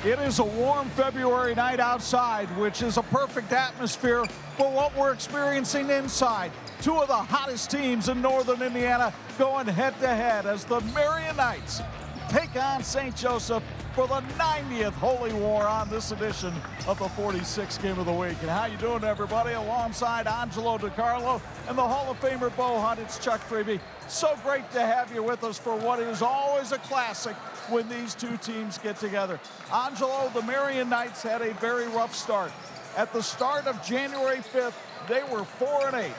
It is a warm February night outside, which is a perfect atmosphere for what we're experiencing inside. Two of the hottest teams in northern Indiana going head-to-head as the Marian Knights take on St. Joseph for the 90th Holy War on this edition of the 46th Game of the Week. And how you doing, everybody? Alongside Angelo DiCarlo and the Hall of Famer Bo Hunt, it's Chuck Freebie. So great to have you with us for what is always a classic when these two teams get together. Angelo, the Marian Knights had a very rough start. At the start of January 5th, they were 4-8.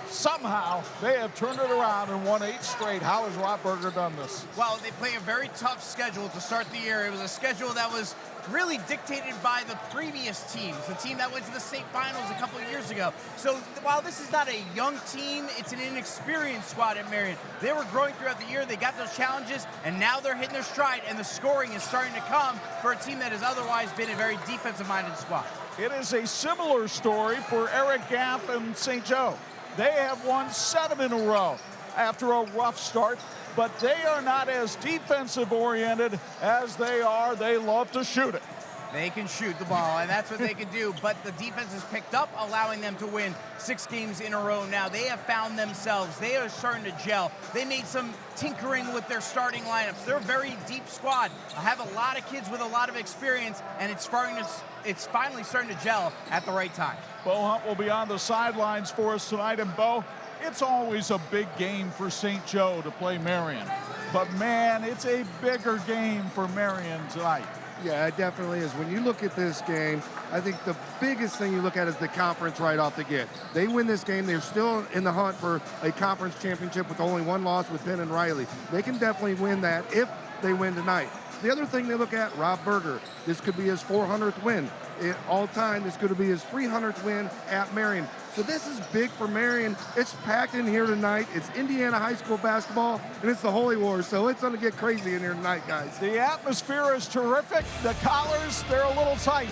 Somehow, they have turned it around and won 8 straight. How has Rob Berger done this? Well, they play a very tough schedule to start the year. It was a schedule that was really dictated by the previous teams, the team that went to the state finals a couple of years ago. So while this is not a young team, it's an inexperienced squad at Marian. They were growing throughout the year, they got those challenges, and now they're hitting their stride, and the scoring is starting to come for a team that has otherwise been a very defensive-minded squad. It is a similar story for Eric Gaff and St. Joe. They have won 7 in a row after a rough start, but they are not as defensive-oriented as they love to shoot it. They can shoot the ball, and that's what they can do, but the defense has picked up, allowing them to win 6 games in a row now. They have found themselves. They are starting to gel. They made some tinkering with their starting lineups. They're a very deep squad. I have a lot of kids with a lot of experience, and it's finally starting to gel at the right time. Bo Hunt will be on the sidelines for us tonight, and Bo, it's always a big game for St. Joe to play Marian. But man, it's a bigger game for Marian tonight. Yeah, it definitely is. When you look at this game, I think the biggest thing you look at is the conference right off the get. They win this game, they're still in the hunt for a conference championship with only 1 loss with Penn and Riley. They can definitely win that if they win tonight. The other thing they look at, Rob Berger. This could be his 400th win. All time, this could be his 300th win at Marian. So this is big for Marian. It's packed in here tonight. It's Indiana high school basketball, and it's the Holy War, so it's going to get crazy in here tonight, guys. The atmosphere is terrific. The collars, they're a little tight,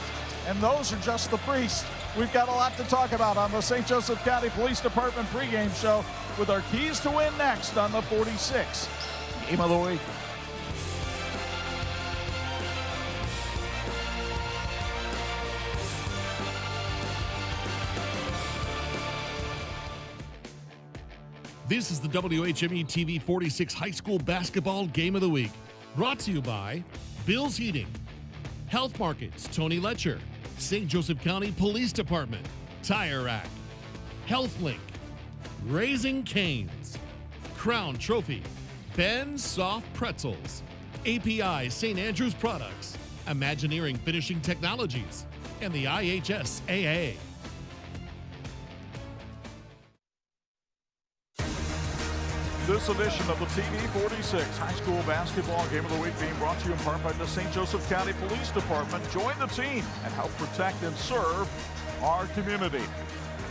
and those are just the priests. We've got a lot to talk about on the St. Joseph County Police Department pregame show with our keys to win next on the 46th Game of the Week. This is the WHME TV 46 High School Basketball Game of the Week. Brought to you by Bill's Heating, Health Markets, Tony Letcher, St. Joseph County Police Department, Tire Rack, HealthLink, Raising Cane's, Crown Trophy, Ben's Soft Pretzels, API St. Andrews Products, Imagineering Finishing Technologies, and the IHSAA. This edition of the TV 46 High School Basketball Game of the Week being brought to you in part by the St. Joseph County Police Department. Join the team and help protect and serve our community.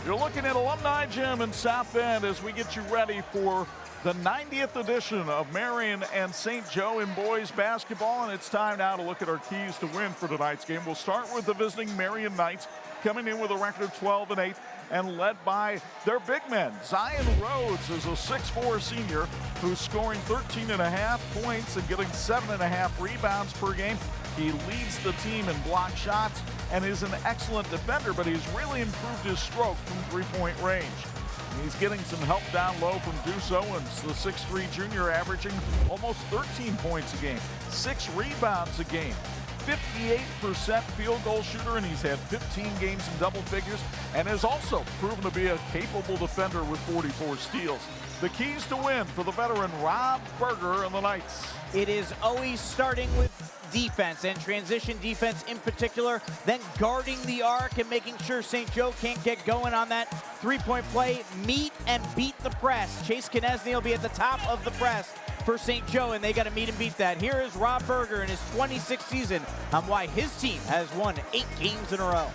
You're looking at Alumni Gym in South Bend as we get you ready for the 90th edition of Marian and St. Joe in boys basketball, and it's time now to look at our keys to win for tonight's game. We'll start with the visiting Marian Knights, coming in with a record of 12-8. And led by their big men. Zion Rhodes is a 6'4" senior who's scoring 13.5 points and getting 7.5 rebounds per game. He leads the team in block shots and is an excellent defender, but he's really improved his stroke from three-point range. He's getting some help down low from Deuce Owens, the 6'3" junior, averaging almost 13 points a game, 6 rebounds a game. 58% field goal shooter, and he's had 15 games in double figures and has also proven to be a capable defender with 44 steals. The keys to win for the veteran Rob Berger and the Knights. It is always starting with defense and transition defense in particular, then guarding the arc and making sure St. Joe can't get going on that three-point play. Meet and beat the press. Chase Knesny will be at the top of the press for St. Joe, and they got to meet and beat that. Here is Rob Berger in his 26th season on why his team has won 8 games in a row.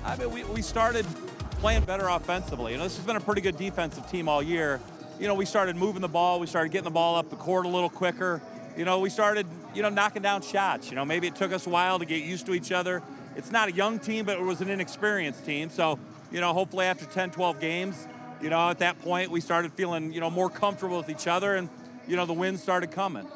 I mean, we started playing better offensively. You know, this has been a pretty good defensive team all year. You know, we started moving the ball. We started getting the ball up the court a little quicker. You know, we started, knocking down shots. You know, maybe it took us a while to get used to each other. It's not a young team, but it was an inexperienced team. So, hopefully after 10, 12 games, at that point we started feeling, more comfortable with each other, and, the wins started coming.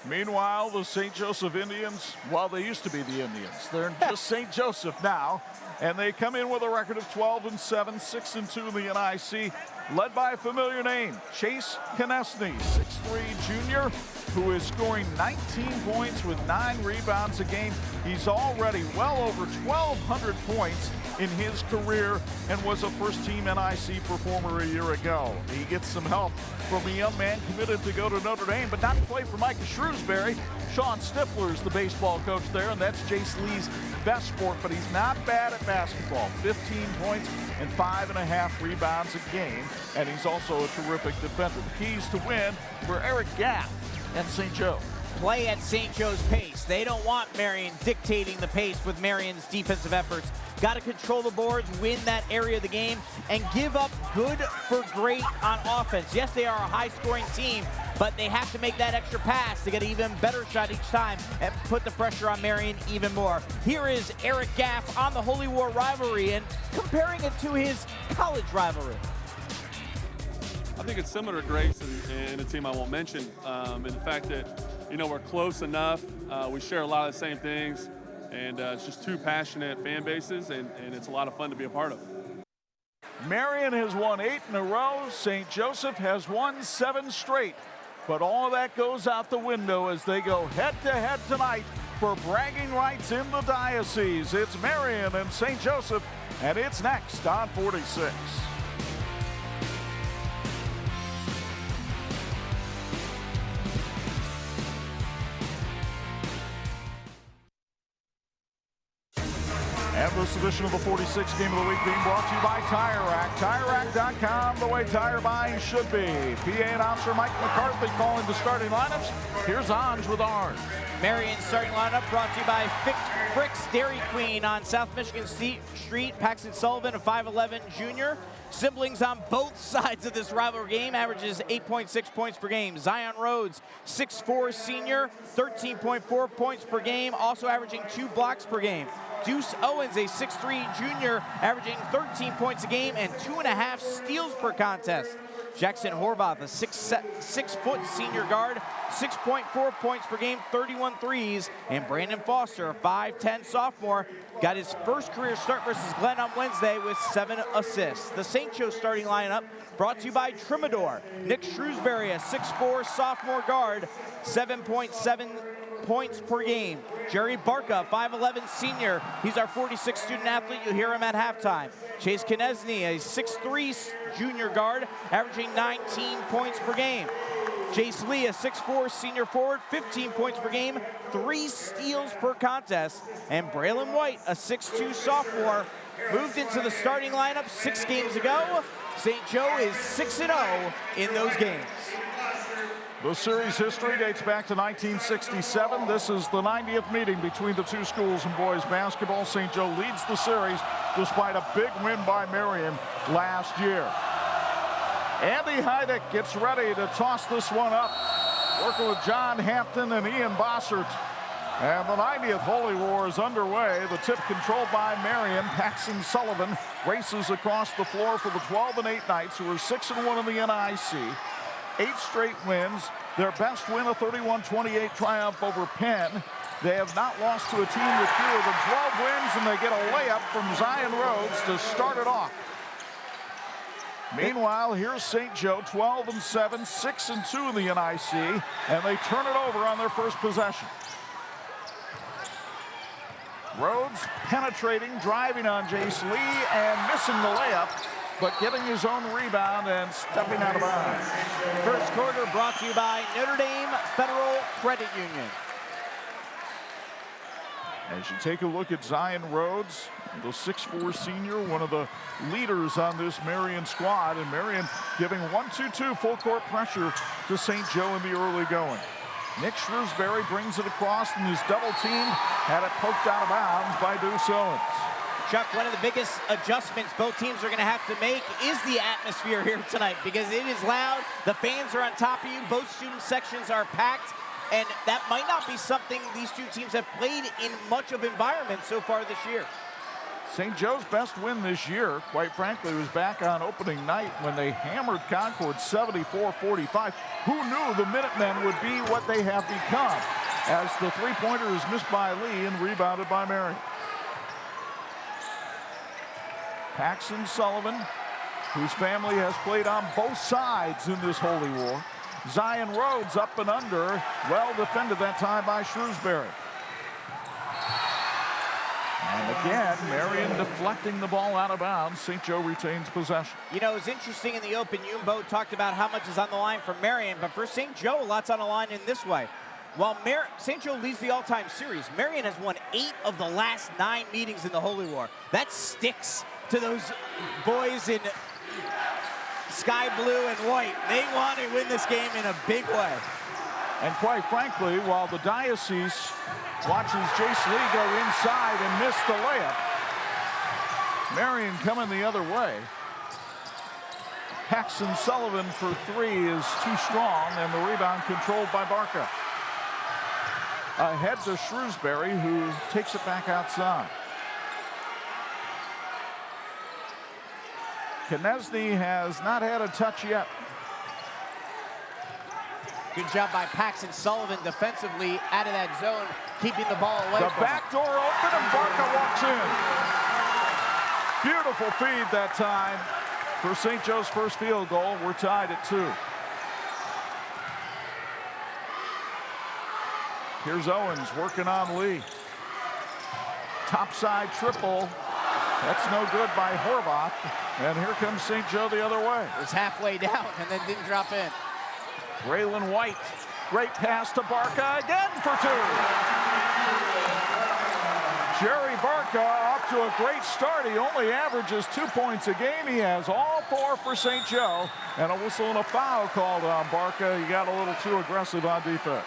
Meanwhile, the St. Joseph Indians, well, they used to be the Indians. They're just St. Joseph now, and they come in with a record of 12-7, 6-2 in the NIC, led by a familiar name, Chase Knesny, 6'3" junior, who is scoring 19 points with 9 rebounds a game. He's already well over 1,200 points in his career and was a first-team NIC performer a year ago. He gets some help from a young man committed to go to Notre Dame, but not to play for Micah Shrewsbury. Sean Stifler's the baseball coach there, and that's Jace Lee's best sport, but he's not bad at basketball. 15 points and 5.5 rebounds a game, and he's also a terrific defender. The keys to win for Eric Gaff at St. Joe. Play at St. Joe's pace. They don't want Marian dictating the pace with Marian's defensive efforts. Got to control the boards, win that area of the game, and give up good for great on offense. Yes, they are a high-scoring team, but they have to make that extra pass to get an even better shot each time and put the pressure on Marian even more. Here is Eric Gaff on the Holy War rivalry and comparing it to his college rivalry. I think it's similar to Grace and a team I won't mention in the fact that, you know, we're close enough. We share a lot of the same things, and it's just two passionate fan bases, and it's a lot of fun to be a part of. Marian has won 8 in a row. St. Joseph has won 7 straight. But all of that goes out the window as they go head-to-head tonight for bragging rights in the diocese. It's Marian and St. Joseph, and it's next on 46. And this edition of the 46 Game of the Week being brought to you by Tire Rack. TireRack.com, the way tire buying should be. PA announcer Mike McCarthy calling the starting lineups. Here's Anj with ours. Marian's starting lineup brought to you by Frick's Dairy Queen on South Michigan Street. Paxton Sullivan, a 5'11" junior. Siblings on both sides of this rivalry game, averages 8.6 points per game. Zion Rhodes, 6'4" senior, 13.4 points per game, also averaging 2 blocks per game. Deuce Owens, a 6'3" junior, averaging 13 points a game and 2.5 steals per contest. Jackson Horvath, a 6-foot senior guard, 6.4 points per game, 31 threes. And Brandon Foster, a 5'10" sophomore, got his first career start versus Glenn on Wednesday with 7 assists. The St. Joe starting lineup brought to you by Trimador. Nick Shrewsbury, a 6'4" sophomore guard, 7.7 points per game. Jerry Barca, 5'11" senior. He's our 46 student athlete. You'll hear him at halftime. Chase Knesny, a 6'3" junior guard, averaging 19 points per game. Jace Lee, a 6'4" senior forward, 15 points per game, 3 steals per contest. And Braylon White, a 6'2" sophomore, moved into the starting lineup 6 games ago. St. Joe is 6-0 in those games. The series history dates back to 1967. This is the 90th meeting between the two schools in boys basketball. St. Joe leads the series despite a big win by Marian last year. Andy Heidick gets ready to toss this one up, working with John Hampton and Ian Bossert. And the 90th Holy War is underway. The tip controlled by Marian. Paxton Sullivan races across the floor for the 12-8 Knights, who are 6-1 in the NIC. 8 straight wins. Their best win, a 31-28 triumph over Penn. They have not lost to a team with fewer than 12 wins, and they get a layup from Zion Rhodes to start it off. Meanwhile, here's St. Joe, 12-7, 6-2 in the NIC, and they turn it over on their first possession. Rhodes penetrating, driving on Jace Lee, and missing the layup, but getting his own rebound and stepping out of bounds. First quarter brought to you by Notre Dame Federal Credit Union. As you take a look at Zion Rhodes, the 6'4" senior, one of the leaders on this Marian squad, and Marian giving 1-2-2 full court pressure to St. Joe in the early going. Nick Shrewsbury brings it across, and his double team had it poked out of bounds by Deuce Owens. Chuck, one of the biggest adjustments both teams are going to have to make is the atmosphere here tonight, because it is loud. The fans are on top of you. Both student sections are packed, and that might not be something these two teams have played in much of environment so far this year. St. Joe's best win this year, quite frankly, was back on opening night when they hammered Concord 74-45. Who knew the Minutemen would be what they have become? As the three-pointer is missed by Lee and rebounded by Marian. Paxton Sullivan, whose family has played on both sides in this holy war. Zion Rhodes up and under, well defended that time by Shrewsbury. And again, Marian deflecting the ball out of bounds. St. Joe retains possession. You know, it's interesting in the open, Umbo talked about how much is on the line for Marian, but for St. Joe, a lot's on the line in this way. While St. Joe leads the all-time series, Marian has won 8 of the last 9 meetings in the Holy War. That sticks to those boys in sky blue and white. They want to win this game in a big way. And quite frankly, while the Diocese watches Jace Lee go inside and miss the layup, Marian coming the other way. Paxton Sullivan for 3 is too strong, and the rebound controlled by Barca. Ahead to Shrewsbury, who takes it back outside. Konechny has not had a touch yet. Good job by Paxton Sullivan defensively out of that zone, keeping the ball away. The back door open and Barca walks in. Beautiful feed that time for St. Joe's first field goal. We're tied at 2. Here's Owens working on Lee. Topside triple. That's no good by Horvath. And here comes St. Joe the other way. It was halfway down and then didn't drop in. Braylon White, great pass to Barca again for 2. Jerry Barca off to a great start. He only averages 2 points a game. He has all 4 for St. Joe. And a whistle and a foul called on Barca. He got a little too aggressive on defense.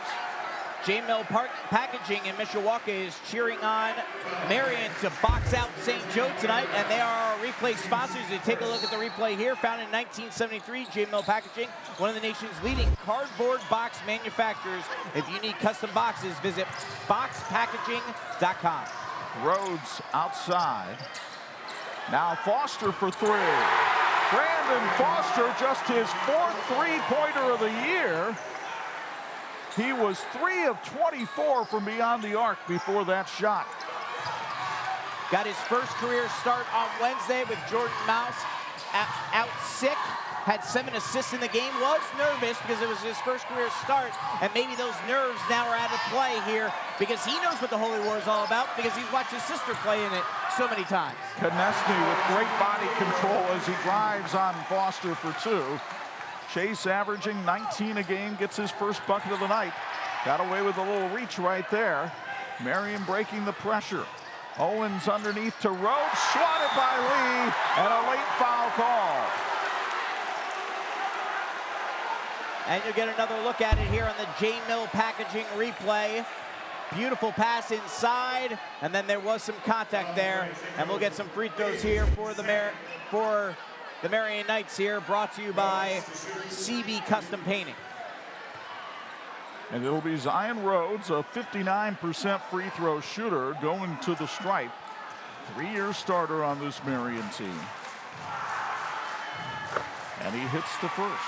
J-Mill Packaging in Mishawaka is cheering on Marian to box out St. Joe tonight, and they are our replay sponsors. You take a look at the replay here, founded in 1973, J-Mill Packaging, one of the nation's leading cardboard box manufacturers. If you need custom boxes, visit boxpackaging.com. Rhodes outside. Now Foster for 3. Brandon Foster, just his 4th three-pointer of the year. He was 3 of 24 from beyond the arc before that shot. Got his first career start on Wednesday with Jordan Mouse out sick. Had 7 assists in the game. Was nervous because it was his first career start, and maybe those nerves now are out of play here because he knows what the Holy War is all about because he's watched his sister play in it so many times. Konechny with great body control as he drives on Foster for 2. Chase averaging 19 a game, gets his first bucket of the night. Got away with a little reach right there. Marian breaking the pressure. Owens underneath to Rhodes, swatted by Lee, and a late foul call. And you'll get another look at it here on the J-Mill Packaging replay. Beautiful pass inside, and then there was some contact there. And we'll get some free throws here for the Marian Knights here, brought to you by CB Custom Painting. And it'll be Zion Rhodes, a 59% free throw shooter, going to the stripe. 3-year starter on this Marian team. And he hits the first.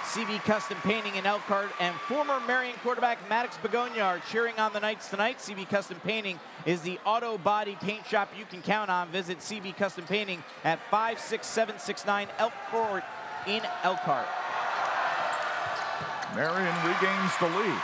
CB Custom Painting in Elkhart and former Marian quarterback Maddox Begonia are cheering on the Knights tonight. CB Custom Painting is the auto body paint shop you can count on. Visit CB Custom Painting at 56769 Elk Court in Elkhart. Marian regains the lead.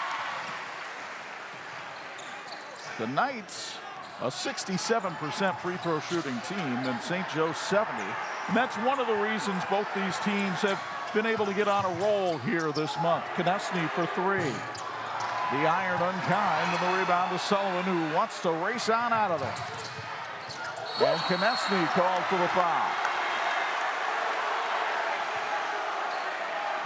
The Knights, a 67% free throw shooting team, and St. Joe 70. And that's one of the reasons both these teams have been able to get on a roll here this month. Konechny for 3. The iron unkind, and the rebound to Sullivan, who wants to race on out of it. And Konechny called for the foul.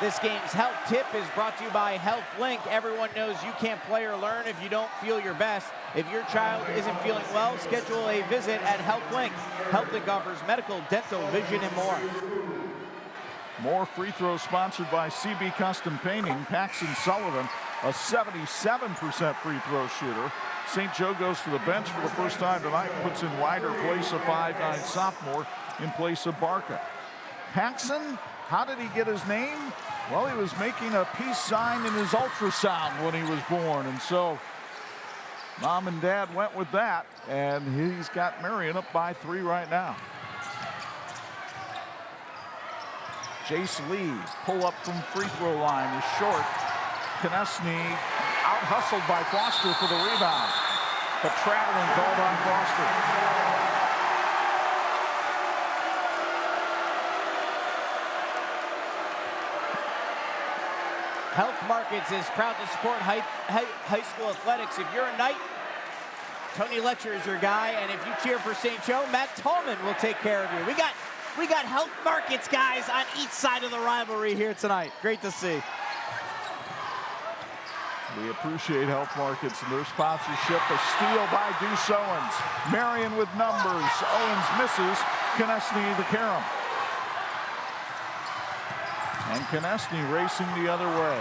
This game's Health Tip is brought to you by Health Link. Everyone knows you can't play or learn if you don't feel your best. If your child isn't feeling well, schedule a visit at Health Link. Health Link offers medical, dental, vision, and more. More free throws sponsored by CB Custom Painting. Paxton Sullivan, a 77% free throw shooter. St. Joe goes to the bench for the first time tonight, puts in Ryder Place, a 5'9" sophomore, in place of Barca. Paxson, how did he get his name? Well, he was making a peace sign in his ultrasound when he was born, and so Mom and Dad went with that, and he's got Marian up by 3 right now. Jace Lee, pull up from free throw line, is short. Konechny out-hustled by Foster for the rebound, but traveling called on Foster. Health Markets is proud to support high school athletics. If you're a Knight, Tony Letcher is your guy, and if you cheer for St. Joe, Matt Tallman will take care of you. We got Health Markets guys on each side of the rivalry here tonight. Great to see. We appreciate Health Markets and their sponsorship. A steal by Deuce Owens. Marian with numbers. Owens misses. Konechny the carom. And Konechny racing the other way.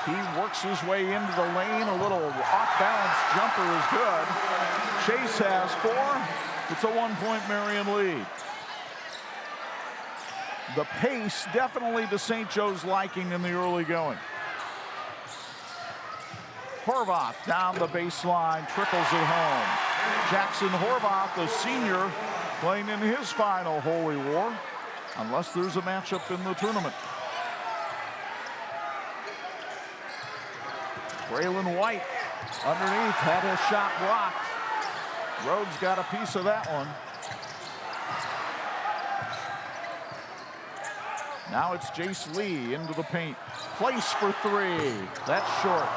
He works his way into the lane. A little off-balance jumper is good. Chase has 4. It's a 1-point Marian lead. The pace definitely to St. Joe's liking in the early going. Horvath down the baseline, trickles it home. Jackson Horvath, the senior, playing in his final Holy War, unless there's a matchup in the tournament. Braylon White underneath, had his shot blocked. Rhodes got a piece of that one. Now it's Jace Lee into the paint. Place for 3. That's short.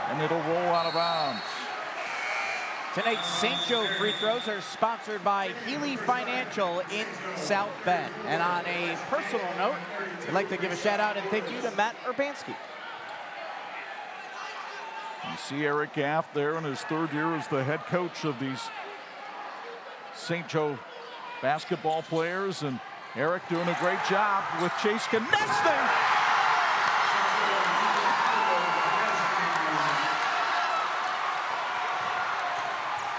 And it'll roll out of bounds. Tonight's St. Joe free throws are sponsored by Healy Financial in South Bend. And on a personal note, I'd like to give a shout out and thank you to Matt Urbanski. You see Eric Gaff there in his 3rd year as the head coach of these St. Joe basketball players, and Eric doing a great job with Chase Konechny.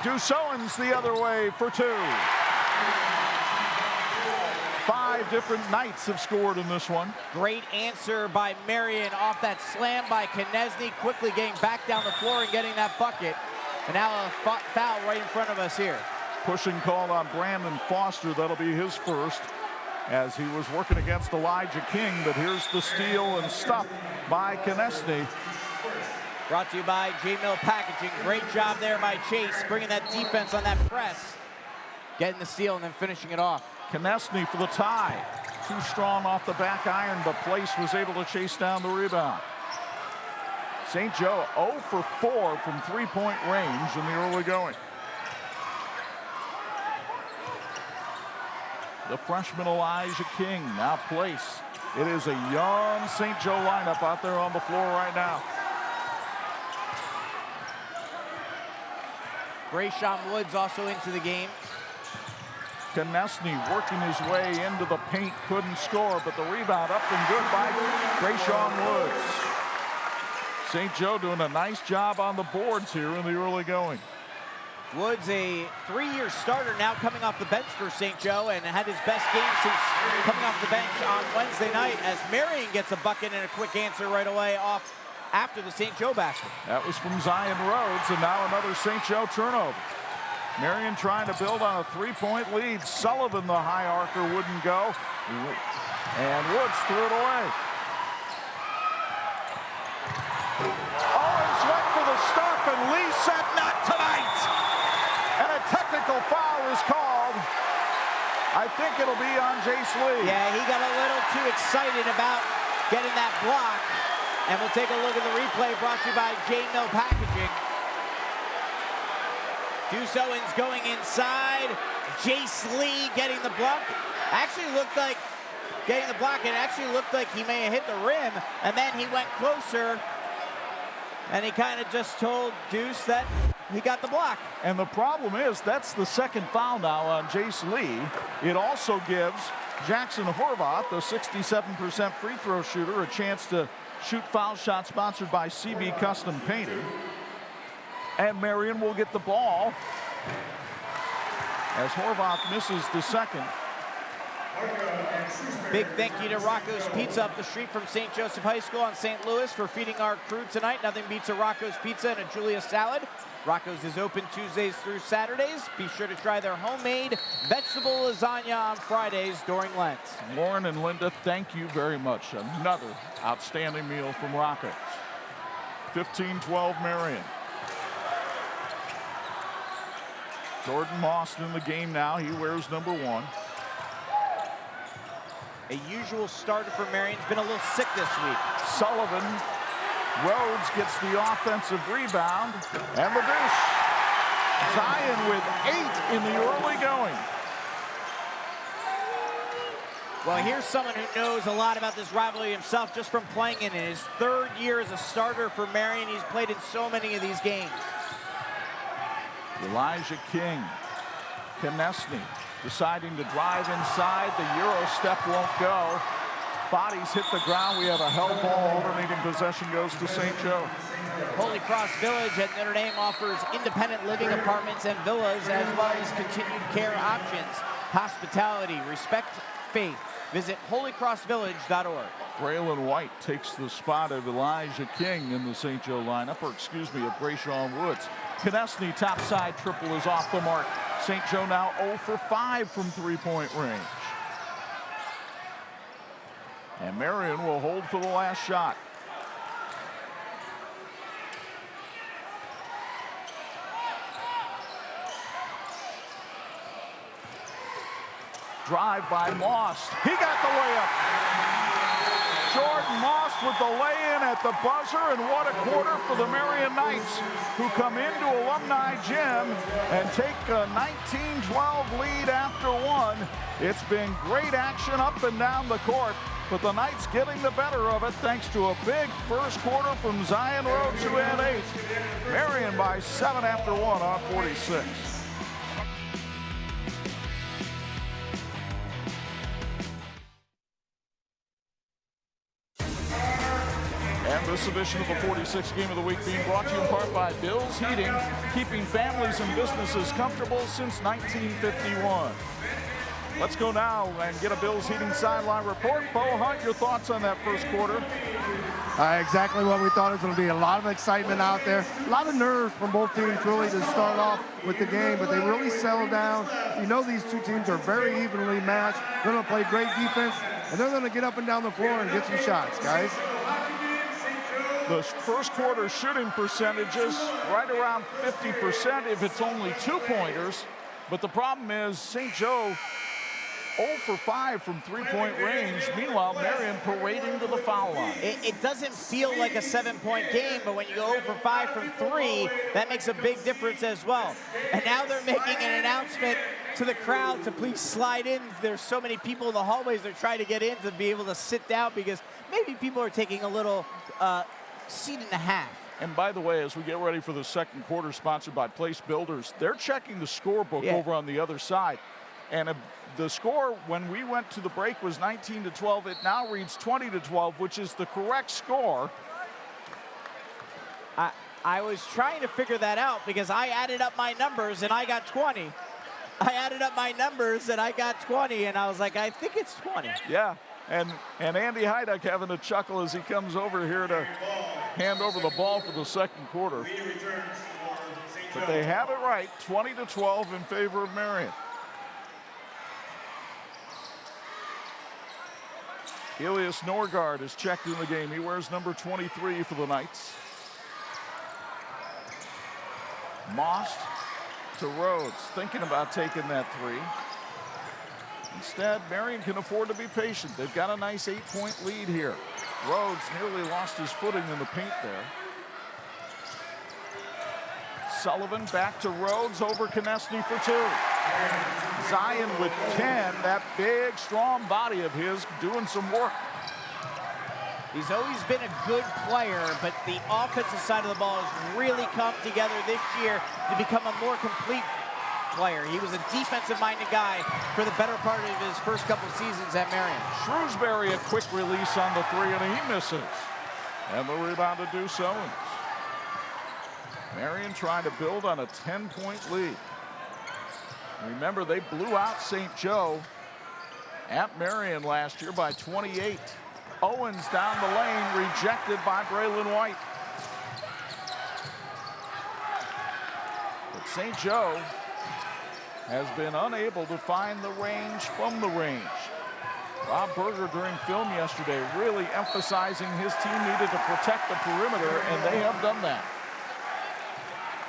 Deuce Owens the other way for 2. 5 different Knights have scored in this one. Great answer by Marian off that slam by Konechny, quickly getting back down the floor and getting that bucket. And now a foul right in front of us here. Pushing call on Brandon Foster. That'll be his first, as he was working against Elijah King. But here's the steal and stuff by Konechny. Brought to you by J-Mill Packaging. Great job there by Chase, bringing that defense on that press. Getting the steal and then finishing it off. Konechny for the tie. Too strong off the back iron, but Place was able to chase down the rebound. St. Joe 0 for 4 from 3-point range in the early going. The freshman Elijah King now Place. It is a young St. Joe lineup out there on the floor right now. Grayshawn Woods also into the game. Konechny working his way into the paint, couldn't score, but the rebound up and good by Grayshawn Woods. St. Joe doing a nice job on the boards here in the early going. Woods, a 3-year starter now coming off the bench for St. Joe, and had his best game since coming off the bench on Wednesday night, as Marian gets a bucket and a quick answer right away off after the St. Joe basket. That was from Zion Rhodes, and now another St. Joe turnover. Marian trying to build on a 3-point lead. Sullivan, the high archer, wouldn't go. And Woods threw it away. Owens went for the stuff, and Lee said, "Not tonight." And a technical foul is called. I think it'll be on Jace Lee. Yeah, he got a little too excited about getting that block. And we'll take a look at the replay brought to you by J-Mill Packaging. Deuce Owens going inside. Jace Lee getting the block. Actually looked like getting the block. It actually looked like he may have hit the rim. And then he went closer. And he kind of just told Deuce that he got the block. And the problem is that's the second foul now on Jace Lee. It also gives Jackson Horvath, the 67% free throw shooter, a chance to Shoot foul shot sponsored by CB Custom Painting. And Marian will get the ball as Horvath misses the second. Big thank you to Rocco's Pizza up the street from St. Joseph High School on St. Louis for feeding our crew tonight. Nothing beats a Rocco's Pizza and a Julia salad. Rocco's is open Tuesdays through Saturdays. Be sure to try their homemade vegetable lasagna on Fridays during Lent. Lauren and Linda, thank you very much. Another outstanding meal from Rocco's. 15-12 Marian. Jordan Moss in the game now. He wears number 1. A usual starter for Marian's been a little sick this week. Sullivan. Rhodes gets the offensive rebound. And the dish. Zion with 8 in the early going. Well, here's someone who knows a lot about this rivalry himself just from playing in it. His 3rd year as a starter for Marian. He's played in so many of these games. Elijah King. Konechny deciding to drive inside. The Euro step won't go. Bodies hit the ground. We have a held ball. Alternating possession goes to St. Joe. Holy Cross Village at Notre Dame offers independent living apartments and villas as well as continued care options. Hospitality, respect, faith. Visit holycrossvillage.org. Braylon White takes the spot of Elijah King in the St. Joe lineup, or excuse me, of Brayshawn Woods. Konechny topside triple is off the mark. St. Joe now 0 for 5 from three-point range. And Marian will hold for the last shot. Drive by Moss. He got the layup. Jordan Moss with the lay-in at the buzzer, and what a quarter for the Marian Knights, who come into Alumni Gym and take a 19-12 lead after 1. It's been great action up and down the court, but the Knights getting the better of it thanks to a big first quarter from Zion Rhodes, who had 8. Marian by 7 after 1 on 46. This edition of the 46 Game of the Week being brought to you in part by Bill's Heating, keeping families and businesses comfortable since 1951. Let's go now and get a Bill's Heating sideline report. Bo Hunt, your thoughts on that first quarter? Exactly what we thought. It was going to be a lot of excitement out there. A lot of nerves from both teams really to start off with the game, but they really settled down. You know these two teams are very evenly matched. They're going to play great defense, and they're going to get up and down the floor and get some shots, guys. The first quarter shooting percentages right around 50% if it's only 2-pointers. But the problem is St. Joe 0 for 5 from three-point range. Meanwhile, Marian parading to the foul line. It doesn't feel like a 7-point game, but when you go 0 for 5 from 3, that makes a big difference as well. And now they're making an announcement to the crowd to please slide in. There's so many people in the hallways they're trying to get in to be able to sit down because maybe people are taking a little seat and a half. And by the way, as we get ready for the second quarter, sponsored by Place Builders, they're checking the scorebook over on the other side. And the score when we went to the break was 19-12. It now reads 20-12, which is the correct score. I was trying to figure that out because I added up my numbers and I got 20. I added up my numbers and I got 20, and I was like, I think it's 20. Yeah. And Andy Heiduck having a chuckle as he comes over here to hand over the ball for the second quarter. But they have it right, 20-12 in favor of Marian. Elias Norgard is checked in the game. He wears number 23 for the Knights. Moss to Rhodes, thinking about taking that 3. Instead, Marian can afford to be patient. They've got a nice 8-point lead here. Rhodes nearly lost his footing in the paint there. Sullivan back to Rhodes over Konechny for 2. Zion with 10, that big, strong body of his doing some work. He's always been a good player, but the offensive side of the ball has really come together this year to become a more complete player. He was a defensive-minded guy for the better part of his first couple seasons at Marian. Shrewsbury a quick release on the 3, and he misses. And the rebound to Deuce Owens. Marian trying to build on a 10-point lead. Remember, they blew out St. Joe at Marian last year by 28. Owens down the lane, rejected by Braylon White. But St. Joe has been unable to find the range from the range. Rob Berger during film yesterday really emphasizing his team needed to protect the perimeter, and they have done that.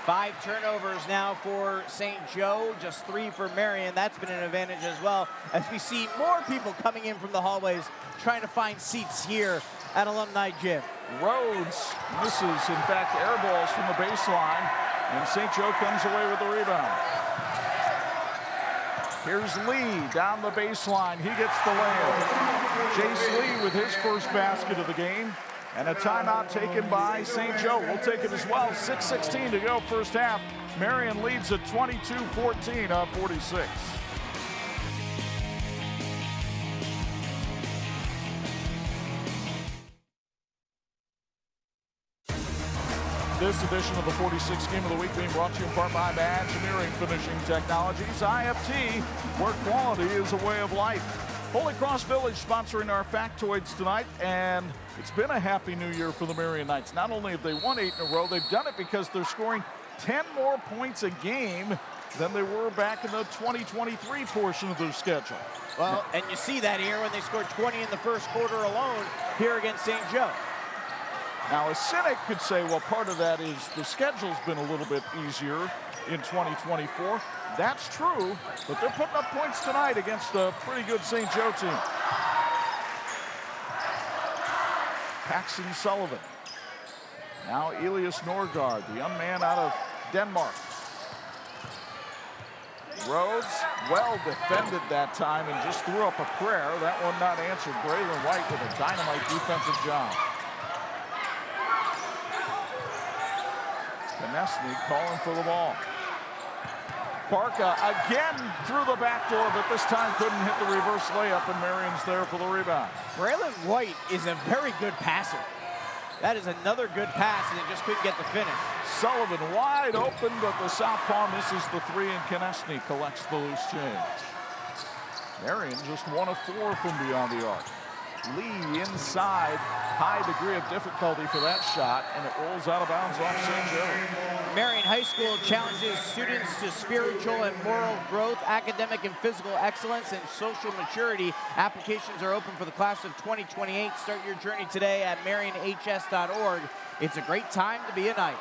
5 turnovers now for St. Joe, just 3 for Marian. That's been an advantage as well, as we see more people coming in from the hallways trying to find seats here at Alumni Gym. Rhodes misses, in fact, air balls from the baseline, and St. Joe comes away with the rebound. Here's Lee down the baseline. He gets the layup. Jace Lee with his first basket of the game. And a timeout taken by St. Joe. We'll take it as well. 6:16 to go first half. Marian leads at 22-14 on 46. This edition of the 46 Game of the Week being brought to you in part by Engineering Finishing Technologies, IFT, where quality is a way of life. Holy Cross Village sponsoring our factoids tonight, and it's been a happy new year for the Marian Knights. Not only have they won 8 in a row, they've done it because they're scoring 10 more points a game than they were back in the 2023 portion of their schedule. Well, and you see that here when they scored 20 in the first quarter alone here against St. Joe. Now, a cynic could say, well, part of that is the schedule's been a little bit easier in 2024. That's true, but they're putting up points tonight against a pretty good St. Joe team. Paxton Sullivan. Now Elias Norgard, the young man out of Denmark. Rhodes, well defended that time and just threw up a prayer. That one not answered. Braylon White with a dynamite defensive job. Konechny calling for the ball. Barca again through the back door, but this time couldn't hit the reverse layup, and Marian's there for the rebound. Braylon White is a very good passer. That is another good pass, and they just couldn't get the finish. Sullivan wide open, but the southpaw misses the 3, and Konechny collects the loose change. Marian just 1 of 4 from beyond the arc. Lee inside, high degree of difficulty for that shot, and it rolls out of bounds off St. Joe. Marian High School challenges students to spiritual and moral growth, academic and physical excellence, and social maturity. Applications are open for the class of 2028. Start your journey today at marianhs.org. It's a great time to be a Knight.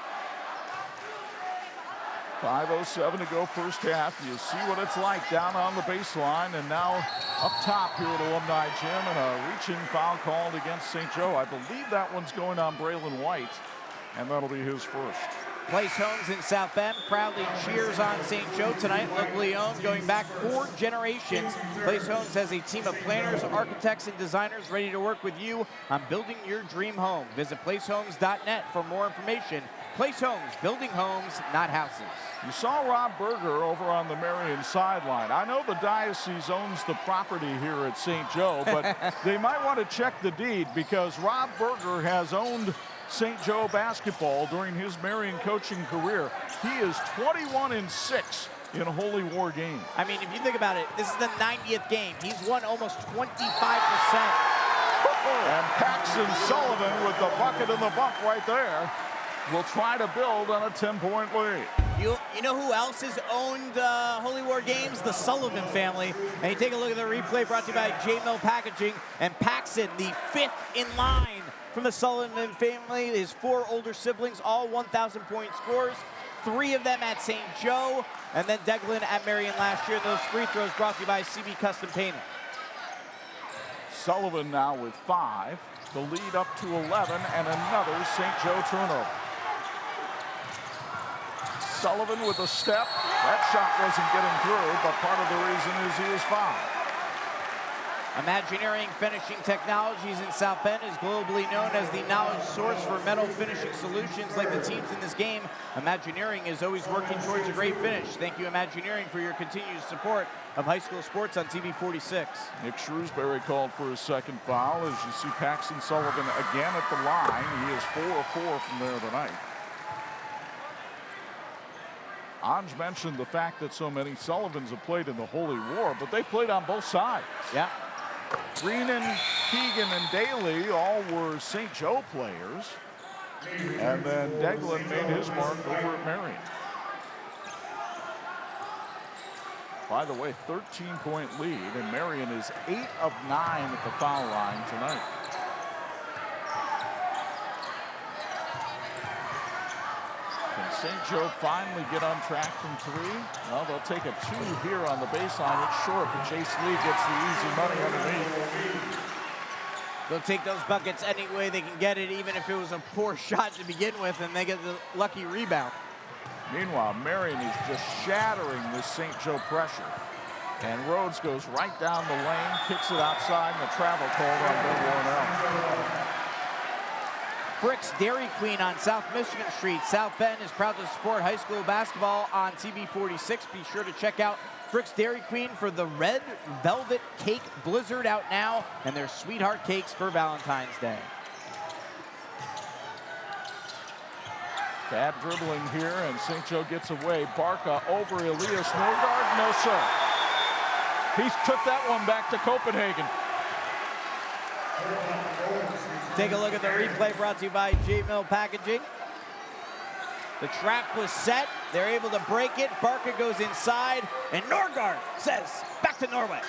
5:07 to go first half. You see what it's like down on the baseline, and now up top here at Alumni Gym, and a reaching foul called against St. Joe. I believe that one's going on Braylon White, and that'll be his first. Place Homes in South Bend proudly cheers on St. Joe tonight. Locally owned, going back 4 generations. Place Homes has a team of planners, architects, and designers ready to work with you on building your dream home. Visit placehomes.net for more information. Place Homes, building homes, not houses. You saw Rob Berger over on the Marian sideline. I know the diocese owns the property here at St. Joe, but they might want to check the deed, because Rob Berger has owned St. Joe basketball during his Marian coaching career. He is 21-6 in Holy War games. I mean, if you think about it, this is the 90th game. He's won almost 25%. And Paxton Sullivan with the bucket and the bump right there will try to build on a 10-point lead. You know who else has owned Holy War games? The Sullivan family. And you take a look at the replay brought to you by J-Mill Packaging. And Paxton, the 5th in line from the Sullivan family. His 4 older siblings, all 1,000-point scorers. 3 of them at St. Joe. And then Declan at Marian last year. Those free throws brought to you by CB Custom Painting. Sullivan now with 5. The lead up to 11, and another St. Joe turnover. Sullivan with a step. That shot wasn't getting through, but part of the reason is he was fouled. Imagineering Finishing Technologies in South Bend is globally known as the knowledge source for metal finishing solutions like the teams in this game. Imagineering is always working towards a great finish. Thank you, Imagineering, for your continued support of high school sports on TV 46. Nick Shrewsbury called for his second foul. As you see Paxton Sullivan again at the line. He is 4 of 4 from there tonight. Anj mentioned the fact that so many Sullivans have played in the Holy War, but they played on both sides. Yeah. Greenan, Keegan, and Daly all were St. Joe players. And then Deglin made his mark over at Marian. By the way, 13-point lead, and Marian is 8 of 9 at the foul line tonight. Can St. Joe finally get on track from 3? Well, they'll take a 2 here on the baseline. It's short, but Chase Lee gets the easy money underneath. They'll take those buckets any way they can get it, even if it was a poor shot to begin with, and they get the lucky rebound. Meanwhile, Marian is just shattering this St. Joe pressure. And Rhodes goes right down the lane, kicks it outside, and the travel called on Bill Warnell. Frick's Dairy Queen on South Michigan Street. South Bend is proud to support high school basketball on TV 46. Be sure to check out Frick's Dairy Queen for the Red Velvet Cake Blizzard out now and their Sweetheart Cakes for Valentine's Day. Bad dribbling here, and St. Joe gets away. Barca over Elias Norgard. No, sir. He took that one back to Copenhagen. Take a look at the replay brought to you by J-Mill Packaging. The trap was set. They're able to break it. Barca goes inside, and Norgard says, back to Norway.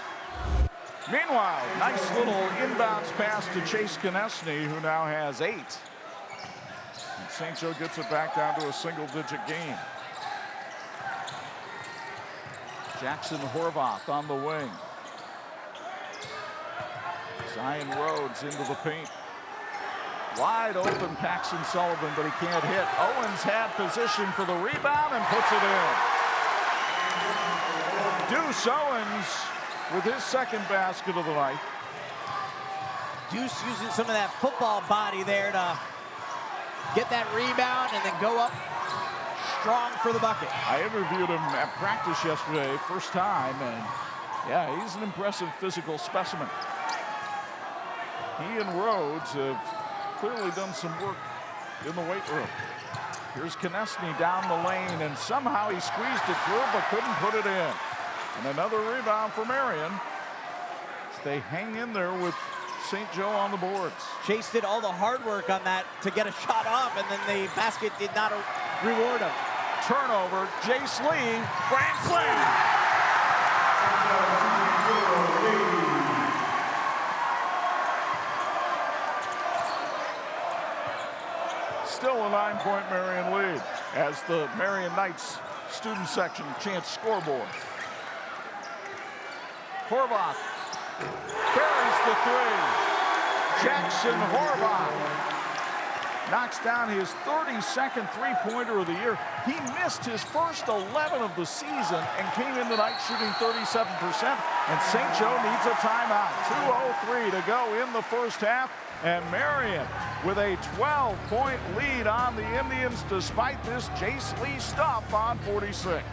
Meanwhile, nice little inbounds pass to Chase Konechny, who now has 8. And St. Joe gets it back down to a single-digit game. Jackson Horvath on the wing. Zion Rhodes into the paint. Wide open Paxton Sullivan, but he can't hit. Owens had position for the rebound and puts it in. Deuce Owens with his second basket of the night. Deuce using some of that football body there to get that rebound and then go up strong for the bucket. I interviewed him at practice yesterday, first time, and yeah, he's an impressive physical specimen. He and Rhodes have clearly done some work in the weight room. Here's Konechny down the lane, and somehow he squeezed it through but couldn't put it in. And another rebound for Marian. They hang in there with St. Joe on the boards. Chase did all the hard work on that to get a shot off, and then the basket did not reward him. Turnover, Jace Lee, grand slam! Still a 9-point Marian lead as the Marian Knights student section chants scoreboard. Horvath carries the 3. Jackson Horvath knocks down his 32nd three-pointer of the year. He missed his first 11 of the season and came in tonight shooting 37%. And St. Joe needs a timeout. 2:03 to go in the first half. And Marian with a 12-point lead on the Indians despite this Jace Lee stop on 46.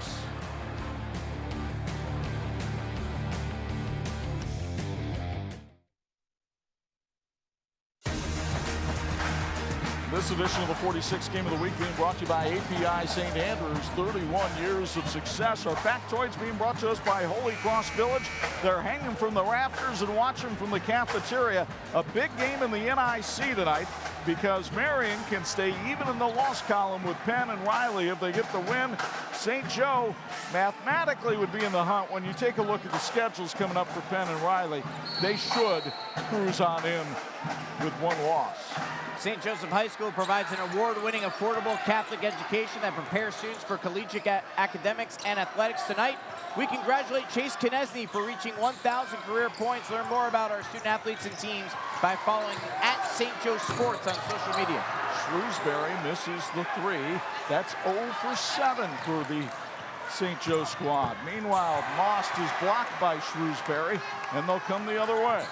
This edition of the 46 Game of the Week being brought to you by API St. Andrews. 31 years of success. Our factoids being brought to us by Holy Cross Village. They're hanging from the rafters and watching from the cafeteria. A big game in the NIC tonight because Marian can stay even in the loss column with Penn and Riley if they get the win. St. Joe mathematically would be in the hunt. When you take a look at the schedules coming up for Penn and Riley, they should cruise on in with one loss. St. Joseph High School provides an award-winning, affordable Catholic education that prepares students for collegiate academics and athletics. Tonight, we congratulate Chase Konechny for reaching 1,000 career points. Learn more about our student athletes and teams by following @St. Joe Sports on social media. Shrewsbury misses the 3. That's 0 for 7 for the St. Joe squad. Meanwhile, Most is blocked by Shrewsbury, and they'll come the other way.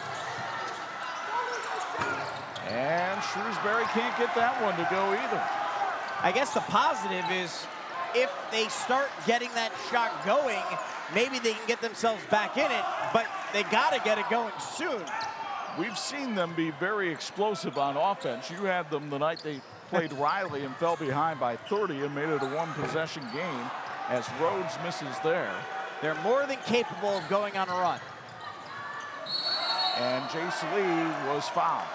And Shrewsbury can't get that one to go either. I guess the positive is if they start getting that shot going, maybe they can get themselves back in it, but they got to get it going soon. We've seen them be very explosive on offense. You had them the night they played Riley and fell behind by 30 and made it a one-possession game as Rhodes misses there. They're more than capable of going on a run. And Jace Lee was fouled.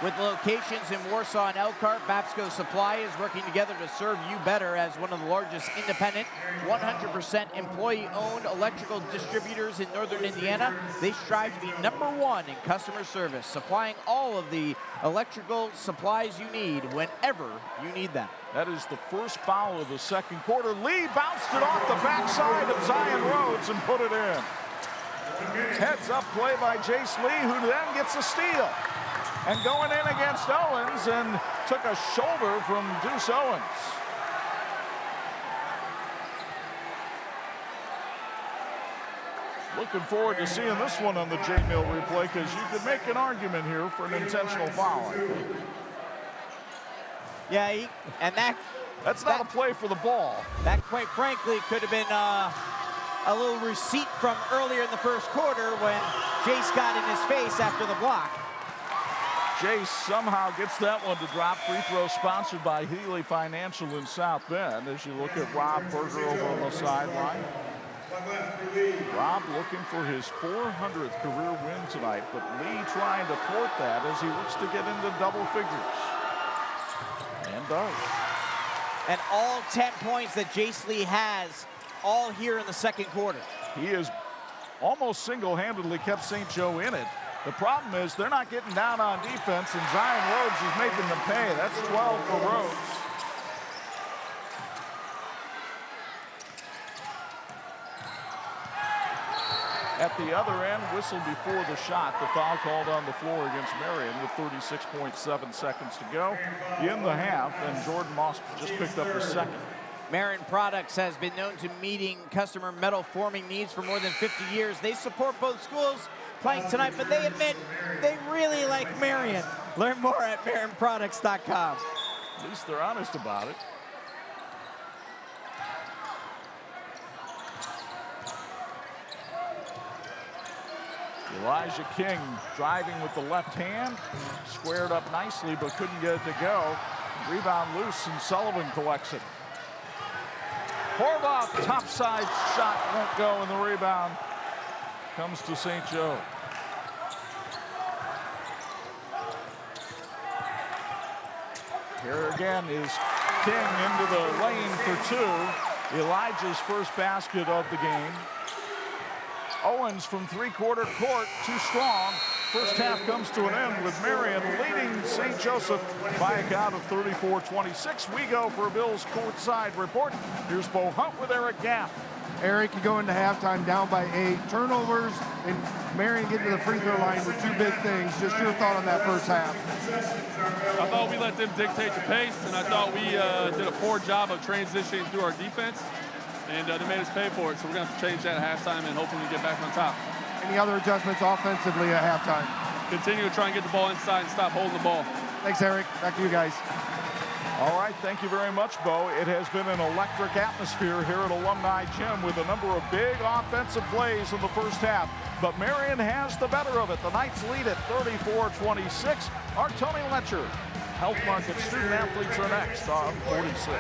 With locations in Warsaw and Elkhart, Babsco Supply is working together to serve you better as one of the largest independent, 100% employee-owned electrical distributors in northern Indiana. They strive to be #1 in customer service, supplying all of the electrical supplies you need whenever you need them. That is the first foul of the second quarter. Lee bounced it off the backside of Zion Rhodes and put it in. Heads up play by Jace Lee, who then gets a steal. And going in against Owens and took a shoulder from Deuce Owens. Looking forward to seeing this one on the J-Mill replay because you could make an argument here for an intentional foul. Yeah, that's not a play for the ball. That, quite frankly, could have been a little receipt from earlier in the first quarter when Jace got in his face after the block. Jace somehow gets that one to drop. Free throw sponsored by Healy Financial in South Bend as you look at Rob Berger over on the sideline. Rob looking for his 400th career win tonight, but Lee trying to thwart that as he looks to get into double figures. And does. And all 10 points that Jace Lee has, all here in the second quarter. He has almost single-handedly kept St. Joe in it. The problem is they're not getting down on defense, and Zion Rhodes is making them pay. That's 12 for Rhodes. At the other end, whistle before the shot. The foul called on the floor against Marian with 36.7 seconds to go in the half, and Jordan Moss just picked up the second. Marian Products has been known to meeting customer metal forming needs for more than 50 years. They support both schools playing tonight, but they admit they really like Marian. Learn more at marianproducts.com. At least they're honest about it. Elijah King driving with the left hand, squared up nicely but couldn't get it to go. Rebound loose and Sullivan collects it. Horvath, topside shot won't go, and the rebound comes to St. Joe. Here again is King into the lane for two. Elijah's first basket of the game. Owens from three-quarter court, too strong. First half comes to an end with Marian leading St. Joseph by a count of 34-26. We go for a Bills courtside report. Here's Bo Hunt with Eric Gaff. Eric, you go into halftime down by 8. Turnovers and Marian getting to the free throw line with two big things. Just your thought on that first half. I thought we let them dictate the pace, and I thought we did a poor job of transitioning through our defense, and they made us pay for it. So we're going to have to change that at halftime and hopefully get back on top. Any other adjustments offensively at halftime? Continue to try and get the ball inside and stop holding the ball. Thanks, Eric. Back to you guys. All right, thank you very much, Bo. It has been an electric atmosphere here at Alumni Gym with a number of big offensive plays in the first half. But Marian has the better of it. The Knights lead at 34-26. Our Tony Letcher. Health Market student athletes are next on 46.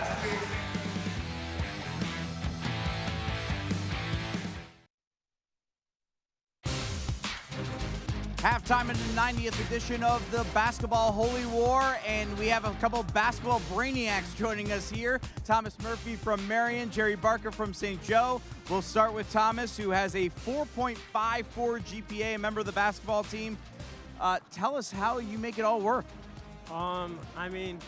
Halftime in the 90th edition of the Basketball Holy War, and we have a couple basketball brainiacs joining us here. Thomas Murphy from Marian, Jerry Barker from St. Joe. We'll start with Thomas, who has a 4.54 GPA, a member of the basketball team. Tell us how you make it all work. I mean,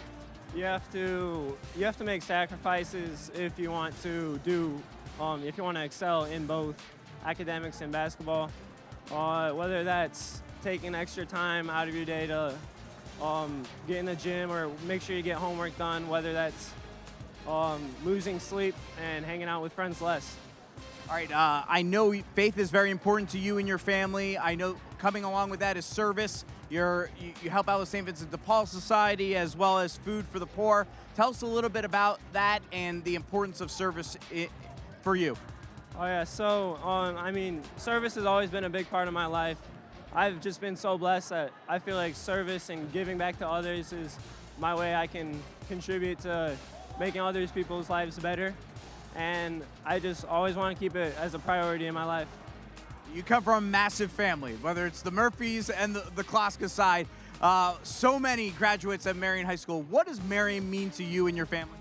you have to make sacrifices if you want to if you want to excel in both academics and basketball. Whether that's taking extra time out of your day to get in the gym or make sure you get homework done, whether that's losing sleep and hanging out with friends less. All right, I know faith is very important to you and your family. I know coming along with that is service. You help out with St. Vincent de Paul Society as well as Food for the Poor. Tell us a little bit about that and the importance of service for you. Oh yeah, so I mean, service has always been a big part of my life. I've just been so blessed that I feel like service and giving back to others is my way I can contribute to making others people's lives better. And I just always want to keep it as a priority in my life. You come from a massive family, whether it's the Murphys and the Kloska side. So many graduates at Marian High School. What does Marian mean to you and your family?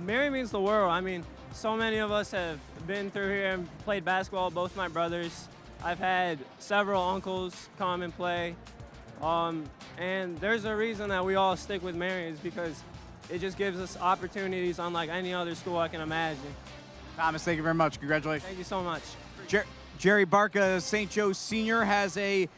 Marian means the world. I mean, so many of us have been through here and played basketball, both my brothers. I've had several uncles come and play. And there's a reason that we all stick with Marian is because it just gives us opportunities unlike any other school I can imagine. Thomas, thank you very much. Congratulations. Thank you so much. Jerry Barca, St. Joe Senior, has a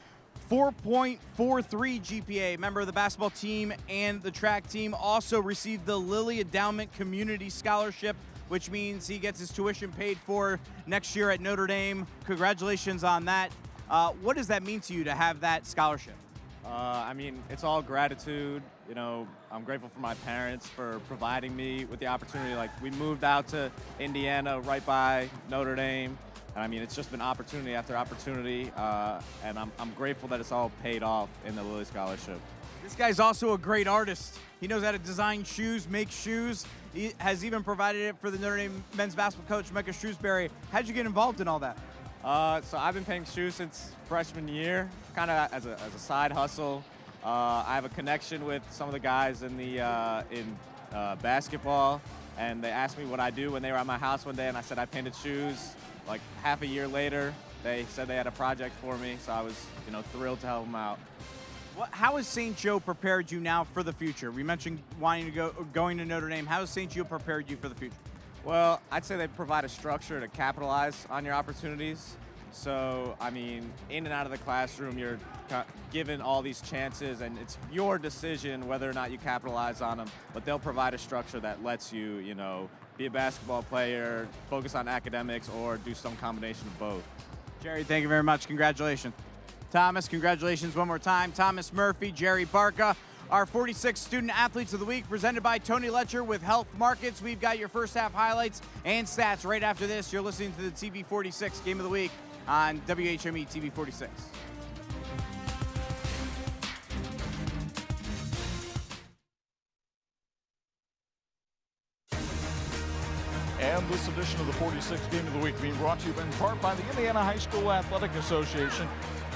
4.43 GPA, member of the basketball team and the track team. Also received the Lilly Endowment Community Scholarship, which means he gets his tuition paid for next year at Notre Dame. Congratulations on that. What does that mean to you to have that scholarship? I mean, it's all gratitude. You know, I'm grateful for my parents for providing me with the opportunity. Like, we moved out to Indiana right by Notre Dame. And I mean, it's just been opportunity after opportunity. And I'm grateful that it's all paid off in the Lilly Scholarship. This guy's also a great artist. He knows how to design shoes, make shoes. He has even provided it for the Notre Dame men's basketball coach, Micah Shrewsbury. How'd you get involved in all that? So I've been painting shoes since freshman year, kind of as a side hustle. I have a connection with some of the guys in basketball, and they asked me what I do when they were at my house one day, and I said I painted shoes. Like half a year later, they said they had a project for me, so I was, thrilled to help them out. How has St. Joe prepared you now for the future? We mentioned going to Notre Dame. How has St. Joe prepared you for the future? Well, I'd say they provide a structure to capitalize on your opportunities. So, I mean, in and out of the classroom, you're given all these chances, and it's your decision whether or not you capitalize on them. But they'll provide a structure that lets you, be a basketball player, focus on academics, or do some combination of both. Jerry, thank you very much. Congratulations. Thomas, congratulations one more time. Thomas Murphy, Jerry Barca, our 46 Student Athletes of the Week, presented by Tony Letcher with Health Markets. We've got your first half highlights and stats right after this. You're listening to the TV 46 Game of the Week on WHME TV 46. And this edition of the 46th Game of the Week being brought to you in part by the Indiana High School Athletic Association,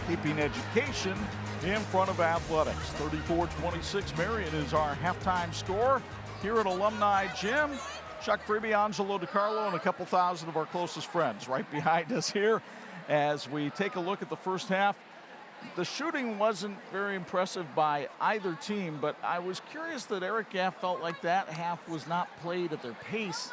keeping education in front of athletics. 34-26, Marian is our halftime score here at Alumni Gym. Chuck Freeby, Angelo DiCarlo, and a couple thousand of our closest friends right behind us here as we take a look at the first half. The shooting wasn't very impressive by either team, but I was curious that Eric Gaff felt like that half was not played at their pace.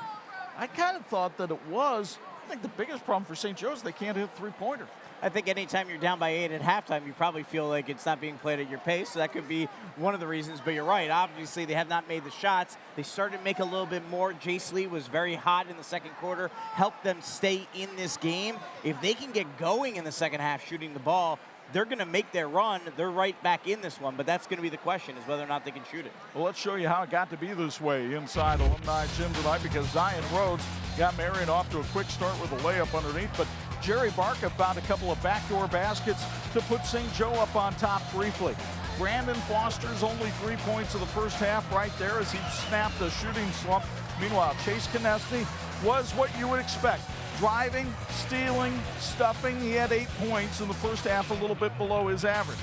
I kind of thought that it was. I think the biggest problem for St. Joe is they can't hit three-pointers. I think anytime you're down by 8 at halftime, you probably feel like it's not being played at your pace. So that could be one of the reasons. But you're right. Obviously, they have not made the shots. They started to make a little bit more. Jace Lee was very hot in the second quarter, helped them stay in this game. If they can get going in the second half shooting the ball, they're going to make their run. They're right back in this one, but that's going to be the question, is whether or not they can shoot it. Well, let's show you how it got to be this way inside Alumni Gym tonight, because Zion Rhodes got Marian off to a quick start with a layup underneath, but Jerry Barca found a couple of backdoor baskets to put St. Joe up on top briefly. Brandon Foster's only 3 points of the first half right there as he snapped a shooting slump. Meanwhile, Chase Konechny was what you would expect. Driving, stealing, stuffing. He had 8 points in the first half, a little bit below his average.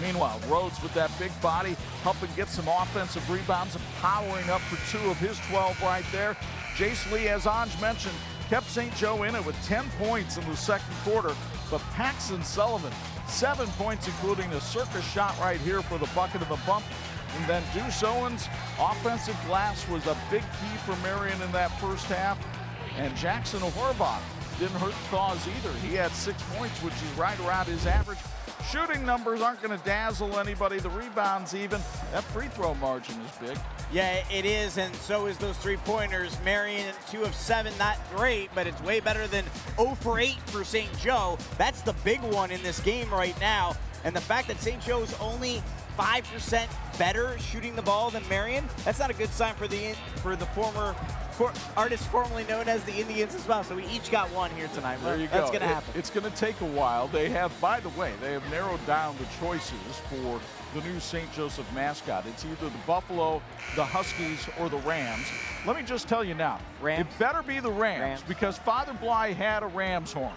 Meanwhile, Rhodes with that big body helping get some offensive rebounds and powering up for 2 of his 12 right there. Jace Lee, as Anj mentioned, kept St. Joe in it with 10 points in the second quarter. But Paxton Sullivan, 7 points, including a circus shot right here for the bucket of the bump. And then Deuce Owens' offensive glass was a big key for Marian in that first half. And Jackson Horbach didn't hurt the cause either. He had 6 points, which is right around his average. Shooting numbers aren't going to dazzle anybody. The rebounds even. That free throw margin is big. Yeah, it is, and so is those three-pointers. Marian, 2 of 7, not great, but it's way better than 0 for 8 for St. Joe. That's the big one in this game right now. And the fact that St. Joe's only 5% better shooting the ball than Marian, that's not a good sign for the artist formerly known as the Indians as well. So we each got one here tonight. There you go. That's going to happen. It's going to take a while. They have, by the way, they have narrowed down the choices for the new St. Joseph mascot. It's either the Buffalo, the Huskies, or the Rams. Let me just tell you now, Rams. It better be the Rams because Father Bly had a Rams horn.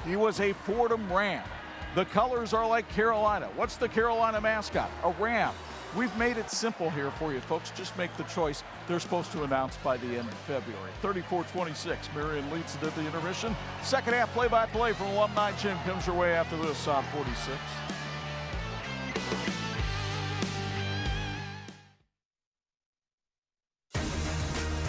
He was a Fordham Ram. The colors are like Carolina. What's the Carolina mascot? A ram. We've made it simple here for you, folks. Just make the choice. They're supposed to announce by the end of February. 34-26, Marian leads it at the intermission. Second half play-by-play from Alumni Gym comes your way after this on 46.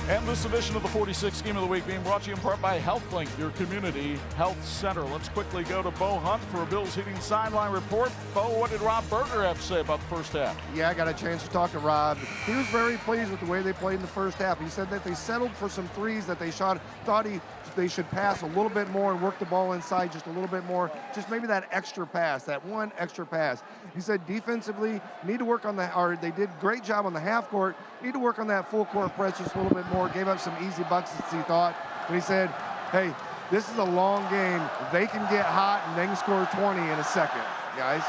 And this edition of the 46 Game of the Week being brought to you in part by HealthLink, your community health center. Let's quickly go to Bo Hunt for a Bills Heating sideline report. Bo, what did Rob Berger have to say about the first half? Yeah, I got a chance to talk to Rob. He was very pleased with the way they played in the first half. He said that they settled for some threes that they shot. Thought they should pass a little bit more and work the ball inside just a little bit more. Just maybe that extra pass, that one extra pass. He said defensively, need to work on they did a great job on the half court. Need to work on that full court press just a little bit more. Gave up some easy buckets, he thought. But he said, hey, this is a long game. They can get hot and they can score 20 in a second, guys.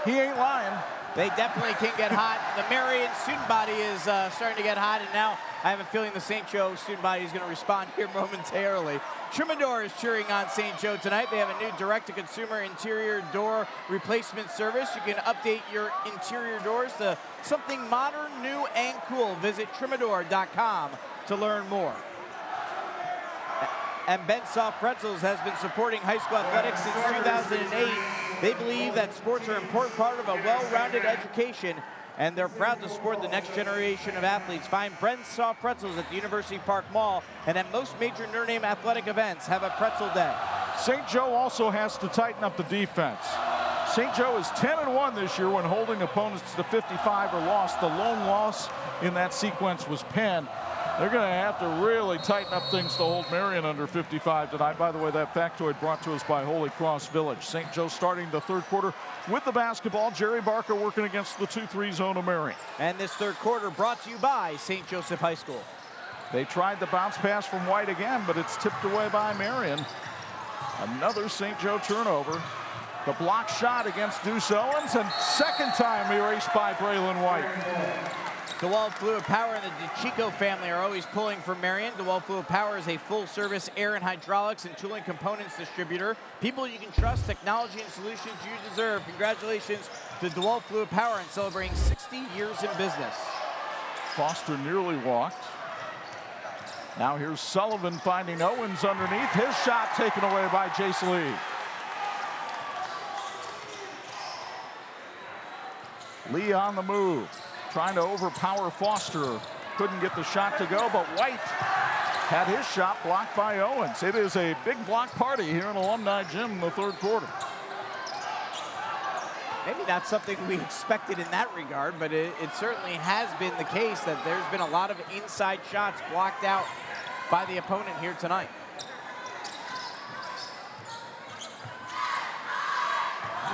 He ain't lying. They definitely can get hot. The Marian student body is starting to get hot, and now I have a feeling the St. Joe student body is going to respond here momentarily. Trimador is cheering on St. Joe tonight. They have a new direct-to-consumer interior door replacement service. You can update your interior doors to something modern, new, and cool. Visit Trimador.com to learn more. And Ben Soft Pretzels has been supporting high school athletics since 2008. They believe that sports are an important part of a well-rounded education, and they're proud to support the next generation of athletes. Find Ben Soft Pretzels at the University Park Mall, and at most major Notre Dame athletic events have a pretzel day. St. Joe also has to tighten up the defense. St. Joe is 10-1 this year when holding opponents to 55 or lost. The lone loss in that sequence was Penn. They're going to have to really tighten up things to hold Marian under 55 tonight. By the way, that factoid brought to us by Holy Cross Village. St. Joe starting the third quarter with the basketball. Jerry Barker working against the 2-3 zone of Marian. And this third quarter brought to you by St. Joseph High School. They tried the bounce pass from White again, but it's tipped away by Marian. Another St. Joe turnover. The block shot against Deuce Owens, and second time erased by Braylon White. DeWalt Fluid Power and the DeChico family are always pulling for Marian. DeWalt Fluid Power is a full-service air and hydraulics and tooling components distributor. People you can trust, technology and solutions you deserve. Congratulations to DeWalt Fluid Power in celebrating 60 years in business. Foster nearly walked. Now here's Sullivan finding Owens underneath. His shot taken away by Jace Lee. Lee on the move, trying to overpower Foster. Couldn't get the shot to go, but White had his shot blocked by Owens. It is a big block party here in Alumni Gym in the third quarter. Maybe not something we expected in that regard, but it certainly has been the case that there's been a lot of inside shots blocked out by the opponent here tonight.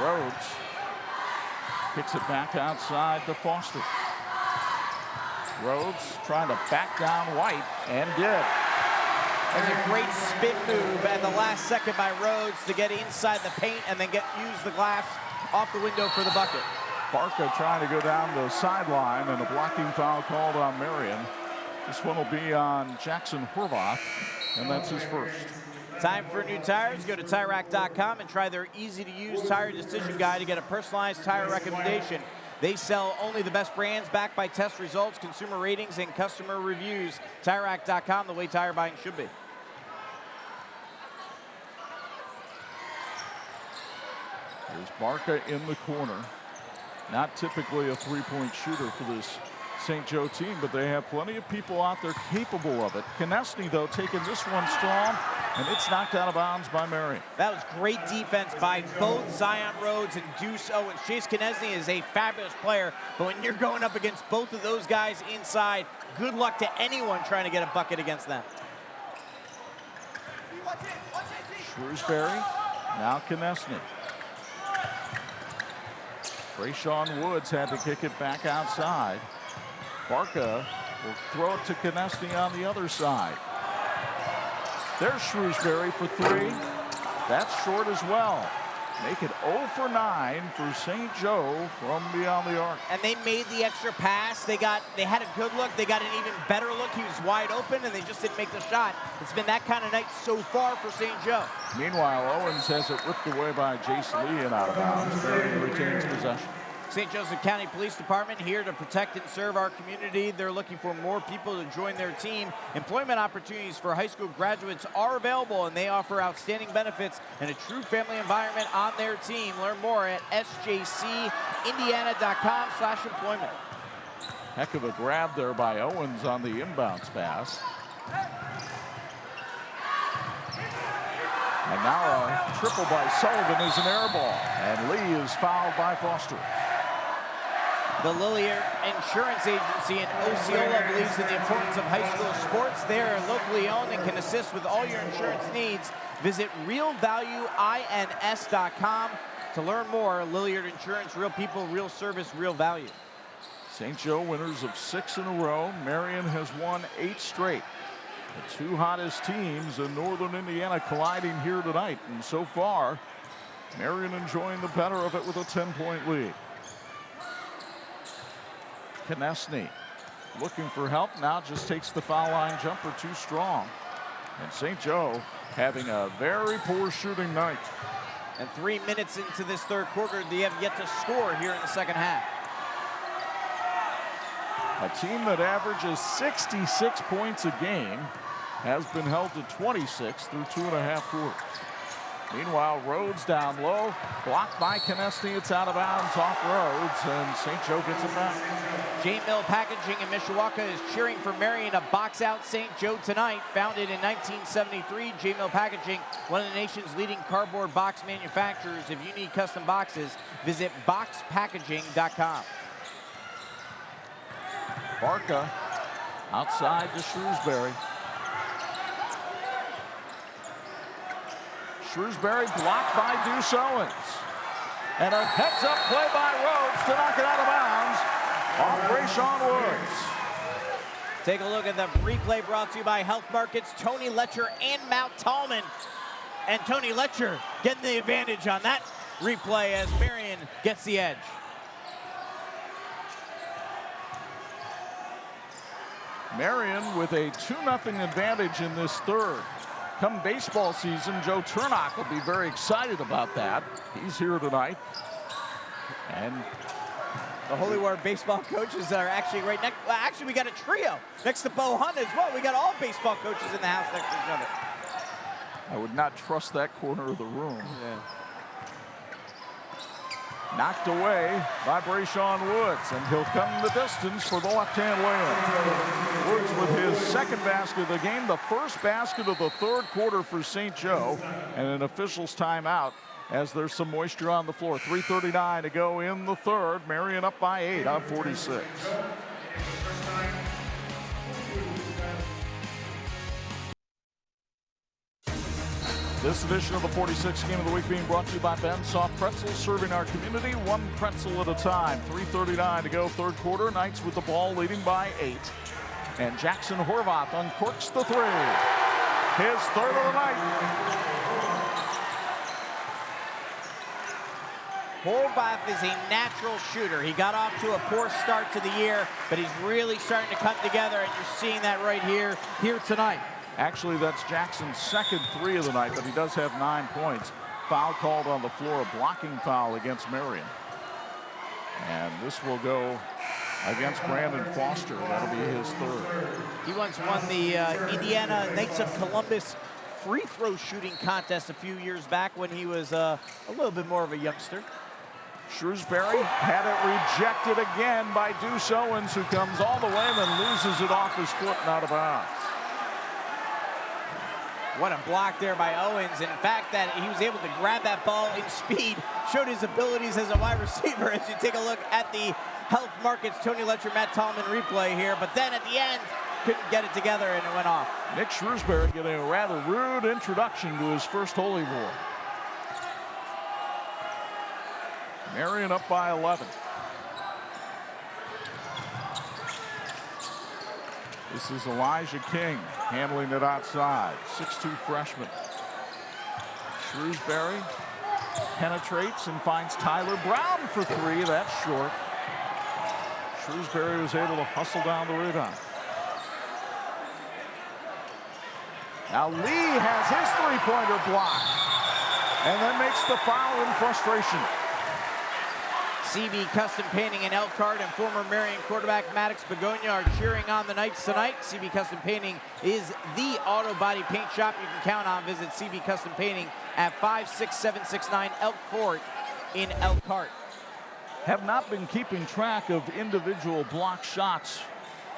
Rhodes kicks it back outside to Foster. Rhodes trying to back down White, and did. There's a great spin move at the last second by Rhodes to get inside the paint and then use the glass off the window for the bucket. Barca trying to go down the sideline, and a blocking foul called on Marian. This one will be on Jackson Horvath, and that's his first. Time for new tires. Go to TireRack.com and try their easy-to-use tire decision guide to get a personalized tire recommendation. They sell only the best brands backed by test results, consumer ratings, and customer reviews. TireRack.com, the way tire buying should be. There's Barca in the corner. Not typically a three-point shooter for this St. Joe team, but they have plenty of people out there capable of it. Konechny, though, taking this one strong. And it's knocked out of bounds by Marian. That was great defense by both Zion Rhodes and Deuce Owens. Chase Konechny is a fabulous player, but when you're going up against both of those guys inside, good luck to anyone trying to get a bucket against them. Shrewsbury, now Konechny. Brayshawn Woods had to kick it back outside. Barca will throw it to Konechny on the other side. There's Shrewsbury for 3. That's short as well. Make it 0 for 9 for St. Joe from beyond the arc. And they made the extra pass. They had a good look. They got an even better look. He was wide open, and they just didn't make the shot. It's been that kind of night so far for St. Joe. Meanwhile, Owens has it ripped away by Jason Lee and out of bounds. Marian retains possession. St. Joseph County Police Department here to protect and serve our community. They're looking for more people to join their team. Employment opportunities for high school graduates are available, and they offer outstanding benefits and a true family environment on their team. Learn more at sjcindiana.com/employment. Heck of a grab there by Owens on the inbounds pass. And now a triple by Sullivan is an air ball, and Lee is fouled by Foster. The Lilliard Insurance Agency in Osceola believes in the importance of high school sports. They are locally owned and can assist with all your insurance needs. Visit realvalueins.com to learn more. Lilliard Insurance, real people, real service, real value. St. Joe winners of 6 in a row. Marian has won 8 straight. The 2 hottest teams in northern Indiana colliding here tonight. And so far, Marian enjoying the better of it with a 10-point lead. Konechny looking for help now, just takes the foul line jumper too strong. And St. Joe having a very poor shooting night. And 3 minutes into this third quarter, they have yet to score here in the second half. A team that averages 66 points a game has been held to 26 through 2.5 quarters. Meanwhile, Rhodes down low, blocked by Konechny. It's out of bounds off Rhodes, and St. Joe gets it back. J Mill Packaging in Mishawaka is cheering for Marian to box out St. Joe tonight. Founded in 1973, J Mill Packaging, one of the nation's leading cardboard box manufacturers. If you need custom boxes, visit boxpackaging.com. Barca outside to Shrewsbury. Shrewsbury blocked by Deuce Owens. And a heads-up play by Rhodes to knock it out of bounds off Brayshawn Woods. Take a look at the replay brought to you by Health Markets, Tony Letcher and Mount Tallman. And Tony Letcher getting the advantage on that replay as Marian gets the edge. Marian with a 2-0 advantage in this third. Come baseball season, Joe Turnock will be very excited about that. He's here tonight. And the Holy War baseball coaches are actually right next. Well, actually, we got a trio next to Bo Hunt as well. We got all baseball coaches in the house next to each other. I would not trust that corner of the room. Yeah. Knocked away by Brayshawn Woods, and he'll come the distance for the left-hand lay-in. Woods with his second basket of the game, the first basket of the third quarter for St. Joe, and an official's timeout as there's some moisture on the floor. 3:39 to go in the third. Marian up by 8 on 46. This edition of the 46th Game of the Week being brought to you by Ben Soft Pretzels, serving our community one pretzel at a time. 3:39 to go, third quarter. Knights with the ball, leading by 8. And Jackson Horvath uncorks the 3. His third of the night. Horvath is a natural shooter. He got off to a poor start to the year, but he's really starting to come together, and you're seeing that right here tonight. Actually, that's Jackson's second 3 of the night, but he does have 9 points. Foul called on the floor, a blocking foul against Marian. And this will go against Brandon Foster. That'll be his third. He once won the Indiana Knights of Columbus free throw shooting contest a few years back when he was a little bit more of a youngster. Shrewsbury had it rejected again by Deuce Owens, who comes all the way and then loses it off his foot and out of bounds. What a block there by Owens. And in fact, that he was able to grab that ball in speed, showed his abilities as a wide receiver as you take a look at the Health Markets Tony Letcher, Matt Tallman replay here. But then at the end, couldn't get it together and it went off. Nick Shrewsbury getting a rather rude introduction to his first Holy War. Marian up by 11. This is Elijah King handling it outside. 6'2" freshman. Shrewsbury penetrates and finds Tyler Brown for three. That's short. Shrewsbury was able to hustle down the rebound. Now Lee has his three-pointer blocked and then makes the foul in frustration. CB Custom Painting in Elkhart and former Marian quarterback Maddox Begonia are cheering on the Knights tonight. CB Custom Painting is the auto body paint shop you can count on. Visit CB Custom Painting at 56769 Elk Ford in Elkhart. Have not been keeping track of individual block shots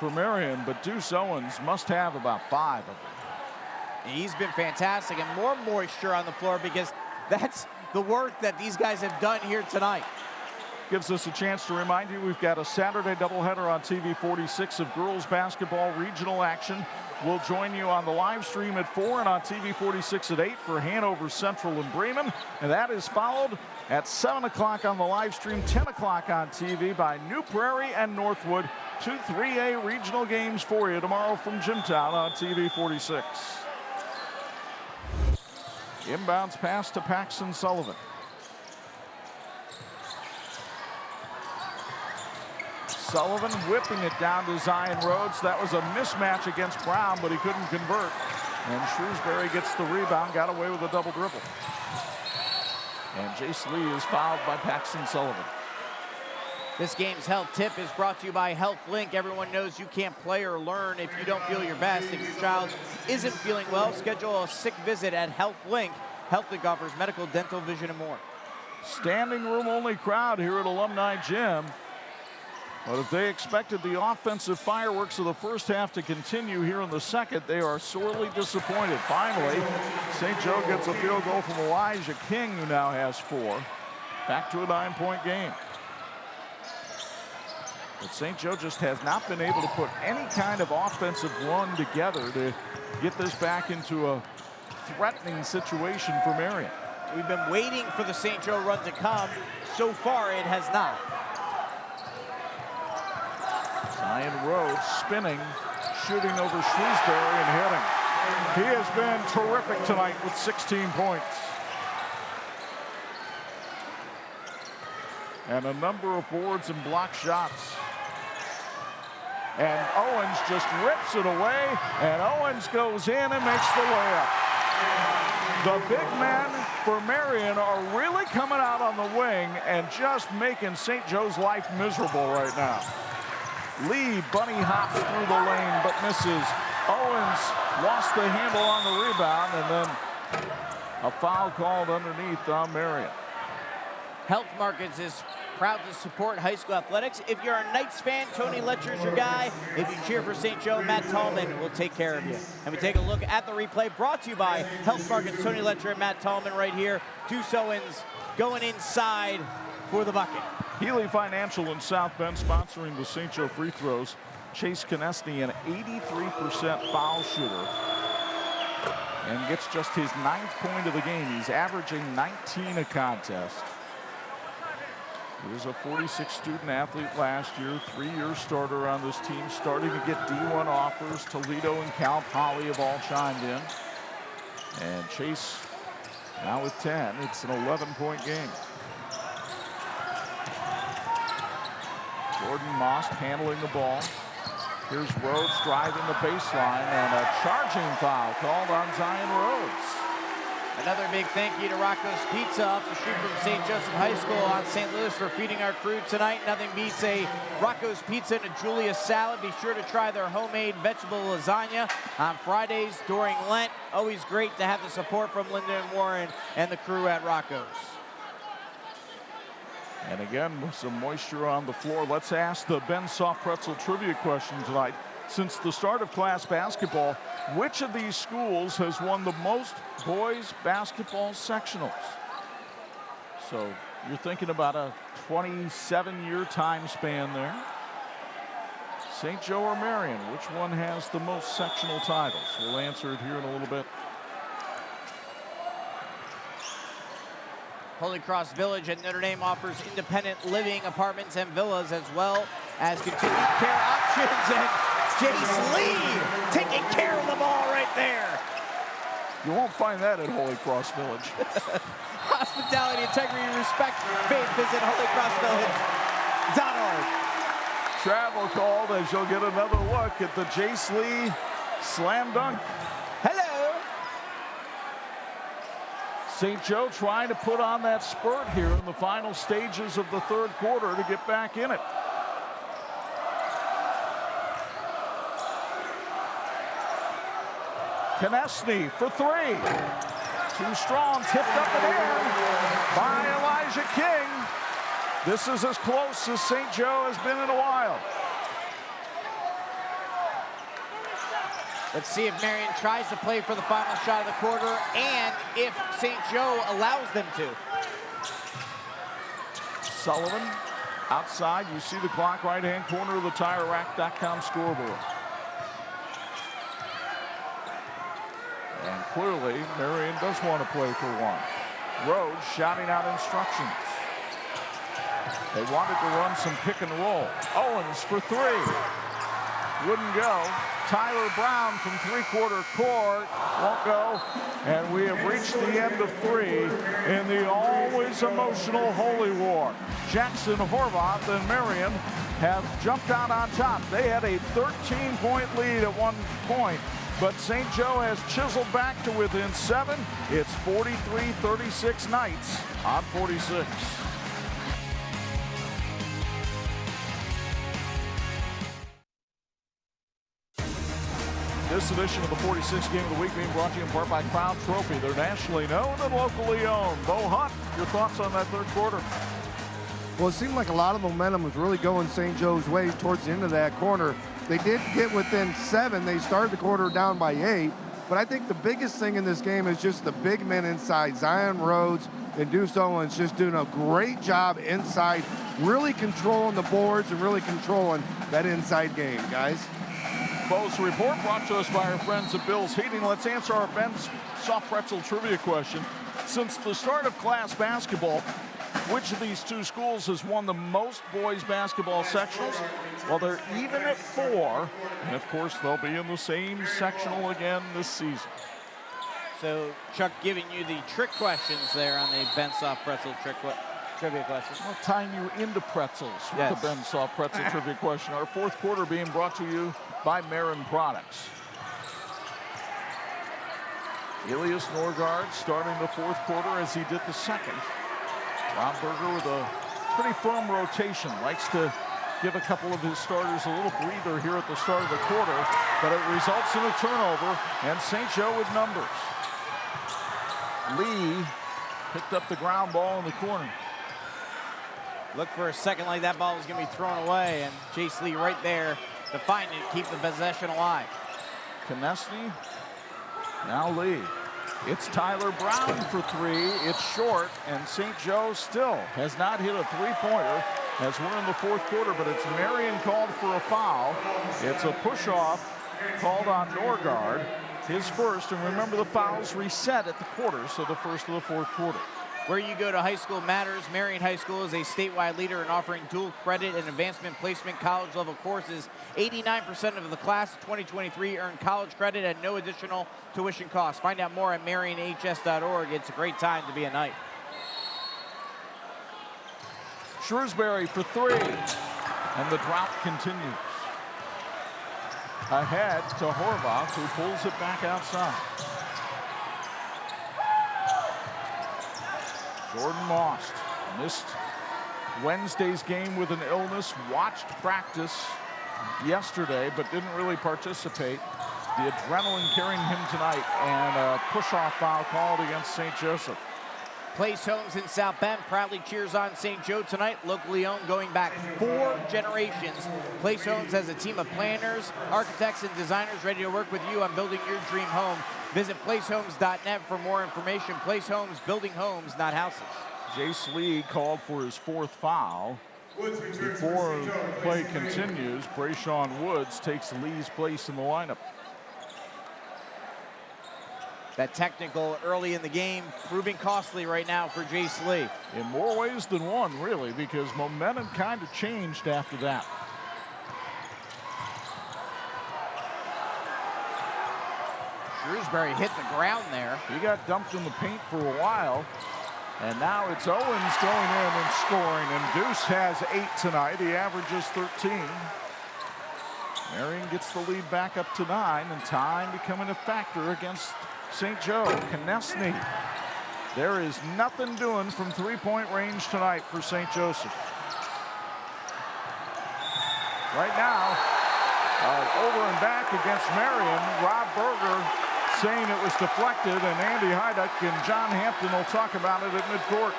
for Marian, but Deuce Owens must have about 5 of them. He's been fantastic, and more moisture on the floor because that's the work that these guys have done here tonight. Gives us a chance to remind you we've got a Saturday doubleheader on TV 46 of girls basketball regional action. We'll join you on the live stream at 4 and on TV 46 at 8 for Hanover Central and Bremen. And that is followed at 7 o'clock on the live stream, 10 o'clock on TV by New Prairie and Northwood. 2 3A regional games for you tomorrow from Jimtown on TV 46. Inbounds pass to Paxton Sullivan. Sullivan whipping it down to Zion Rhodes. That was a mismatch against Brown, but he couldn't convert. And Shrewsbury gets the rebound, got away with a double dribble. And Jace Lee is fouled by Paxton Sullivan. This game's health tip is brought to you by Health Link. Everyone knows you can't play or learn if you don't feel your best. If your child isn't feeling well, schedule a sick visit at Health Link. Health Link offers medical, dental, vision, and more. Standing room only crowd here at Alumni Gym. But if they expected the offensive fireworks of the first half to continue here in the second, they are sorely disappointed. Finally, St. Joe gets a field goal from Elijah King, who now has 4. Back to a 9-point game. But St. Joe just has not been able to put any kind of offensive run together to get this back into a threatening situation for Marian. We've been waiting for the St. Joe run to come. So far, it has not. Zion Rhodes spinning, shooting over Shrewsbury and hitting. He has been terrific tonight with 16 points. And a number of boards and block shots. And Owens just rips it away, and Owens goes in and makes the layup. The big men for Marian are really coming out on the wing and just making St. Joe's life miserable right now. Lee bunny hops through the lane but misses. Owens lost the handle on the rebound, and then a foul called underneath on Marian. Health Markets is proud to support high school athletics. If you're a Knights fan, Tony Letcher's your guy. If you cheer for St. Joe, Matt Tallman will take care of you. And we take a look at the replay brought to you by Health Markets, Tony Letcher and Matt Tallman right here. Deuce Owens going inside for the bucket. Healy Financial in South Bend sponsoring the St. Joe free throws. Chase Konechny, an 83% foul shooter, and gets just his 9th point of the game. He's averaging 19 a contest. He was a 46 student athlete last year, 3-year starter on this team, starting to get D1 offers. Toledo and Cal Poly have all chimed in. And Chase now with 10. It's an 11-point game. Jordan Most handling the ball. Here's Rhodes driving the baseline, and a charging foul called on Zion Rhodes. Another big thank you to Rocco's Pizza off the street from St. Joseph High School on St. Louis for feeding our crew tonight. Nothing beats a Rocco's Pizza and a Julia salad. Be sure to try their homemade vegetable lasagna on Fridays during Lent. Always great to have the support from Linda and Warren and the crew at Rocco's. And again, with some moisture on the floor, let's ask the Ben Soft Pretzel trivia question tonight. Since the start of class basketball, which of these schools has won the most boys basketball sectionals? So you're thinking about a 27-year time span there. St. Joe or Marian, which one has the most sectional titles? We'll answer it here in a little bit. Holy Cross Village at Notre Dame offers independent living, apartments, and villas, as well as continued care options. And Jace Lee taking care of the ball right there. You won't find that at Holy Cross Village. Hospitality, integrity, respect, faith. Visit holycrossvillage.org. Travel called as you'll get another look at the Jace Lee slam dunk. Hello. St. Joe trying to put on that spurt here in the final stages of the third quarter to get back in it. Konechny for three. Too strong, tipped up and in by Elijah King. This is as close as St. Joe has been in a while. Let's see if Marian tries to play for the final shot of the quarter and if St. Joe allows them to. Sullivan outside. You see the clock, right-hand corner of the TireRack.com scoreboard. And clearly, Marian does want to play for one. Rhodes shouting out instructions. They wanted to run some pick and roll. Owens for three. Wouldn't go. Tyler Brown from three-quarter court won't go. And we have reached the end of three in the always emotional Holy War. Jackson, Horvath, and Marian have jumped out on top. They had a 13-point lead at one point, but St. Joe has chiseled back to within 7. It's 43-36 Knights on 46. This edition of the 46 Game of the Week being brought to you in part by Crown Trophy. They're nationally known and locally owned. Bo Hunt, your thoughts on that third quarter? Well, it seemed like a lot of momentum was really going St. Joe's way towards the end of that corner. They did get within 7. They started the quarter down by 8. But I think the biggest thing in this game is just the big men inside. Zion Rhodes and Deuce Owens just doing a great job inside, really controlling the boards and really controlling that inside game, guys. Bo's report brought to us by our friends at Bill's Heating. Let's answer our Ben's Soft Pretzel trivia question. Since the start of class basketball, which of these two schools has won the most boys basketball sectionals? Well, they're even at 4, and of course they'll be in the same sectional again this season. So Chuck giving you the trick questions there on the Ben Soft Pretzel trivia question. I'll time you into pretzels with the Ben Soft Pretzel trivia question. Our fourth quarter being brought to you by Marian Products. Elias Norgard starting the fourth quarter as he did the second. Ron Berger with a pretty firm rotation. Likes to give a couple of his starters a little breather here at the start of the quarter, but it results in a turnover, and St. Joe with numbers. Lee picked up the ground ball in the corner. Look for a second like that ball was going to be thrown away, and Jace Lee right there to find it, keep the possession alive. Konechny, now Lee. It's Tyler Brown for three. It's short, and St. Joe still has not hit a three-pointer as we're in the fourth quarter, but it's Marian called for a foul. It's a push-off called on Norgard, his first, and remember the fouls reset at the quarter, so the first of the fourth quarter. Where you go to high school matters. Marian High School is a statewide leader in offering dual credit and advancement placement college level courses. 89% of the class of 2023 earn college credit at no additional tuition costs. Find out more at marianhs.org. It's a great time to be a Knight. Shrewsbury for three, and the drought continues. Ahead to Horvath, who pulls it back outside. Jordan Most missed Wednesday's game with an illness, watched practice yesterday, but didn't really participate. The adrenaline carrying him tonight, and a push-off foul called against St. Joseph. Place Homes in South Bend proudly cheers on St. Joe tonight. Locally owned, going back 4 generations. Place Homes has a team of planners, architects, and designers ready to work with you on building your dream home. Visit placehomes.net for more information. Place Homes, building homes, not houses. Jace Lee called for his 4th foul. Before play continues, Brayshawn Woods takes Lee's place in the lineup. That technical early in the game proving costly right now for Jace Lee. In more ways than one, really, because momentum kind of changed after that. Shrewsbury hit the ground there. He got dumped in the paint for a while. And now it's Owens going in and scoring, and Deuce has 8 tonight. He averages 13. Marian gets the lead back up to 9, and time becoming a factor against St. Joe. Konechny. There is nothing doing from 3-point range tonight for St. Joseph. Right now, over and back against Marian. Rob Berger saying it was deflected, and Andy Heiduck and John Hampton will talk about it at midcourt.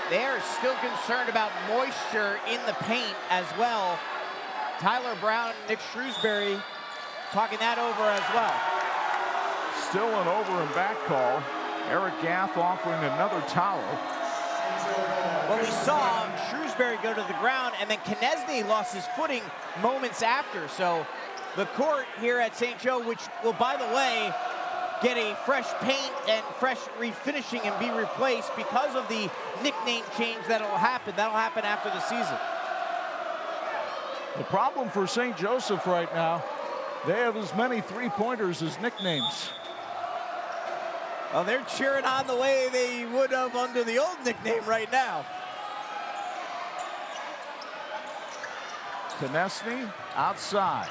They are still concerned about moisture in the paint as well. Tyler Brown, Nick Shrewsbury talking that over as well. Still an over and back call. Eric Gaff offering another towel. Well, we saw Shrewsbury go to the ground, and then Konechny lost his footing moments after. So the court here at St. Joe, which will, by the way, get a fresh paint and fresh refinishing and be replaced because of the nickname change that'll happen. That'll happen after the season. The problem for St. Joseph right now, they have as many 3-pointers as nicknames. Well, they're cheering on the way they would have under the old nickname right now. Konechny outside.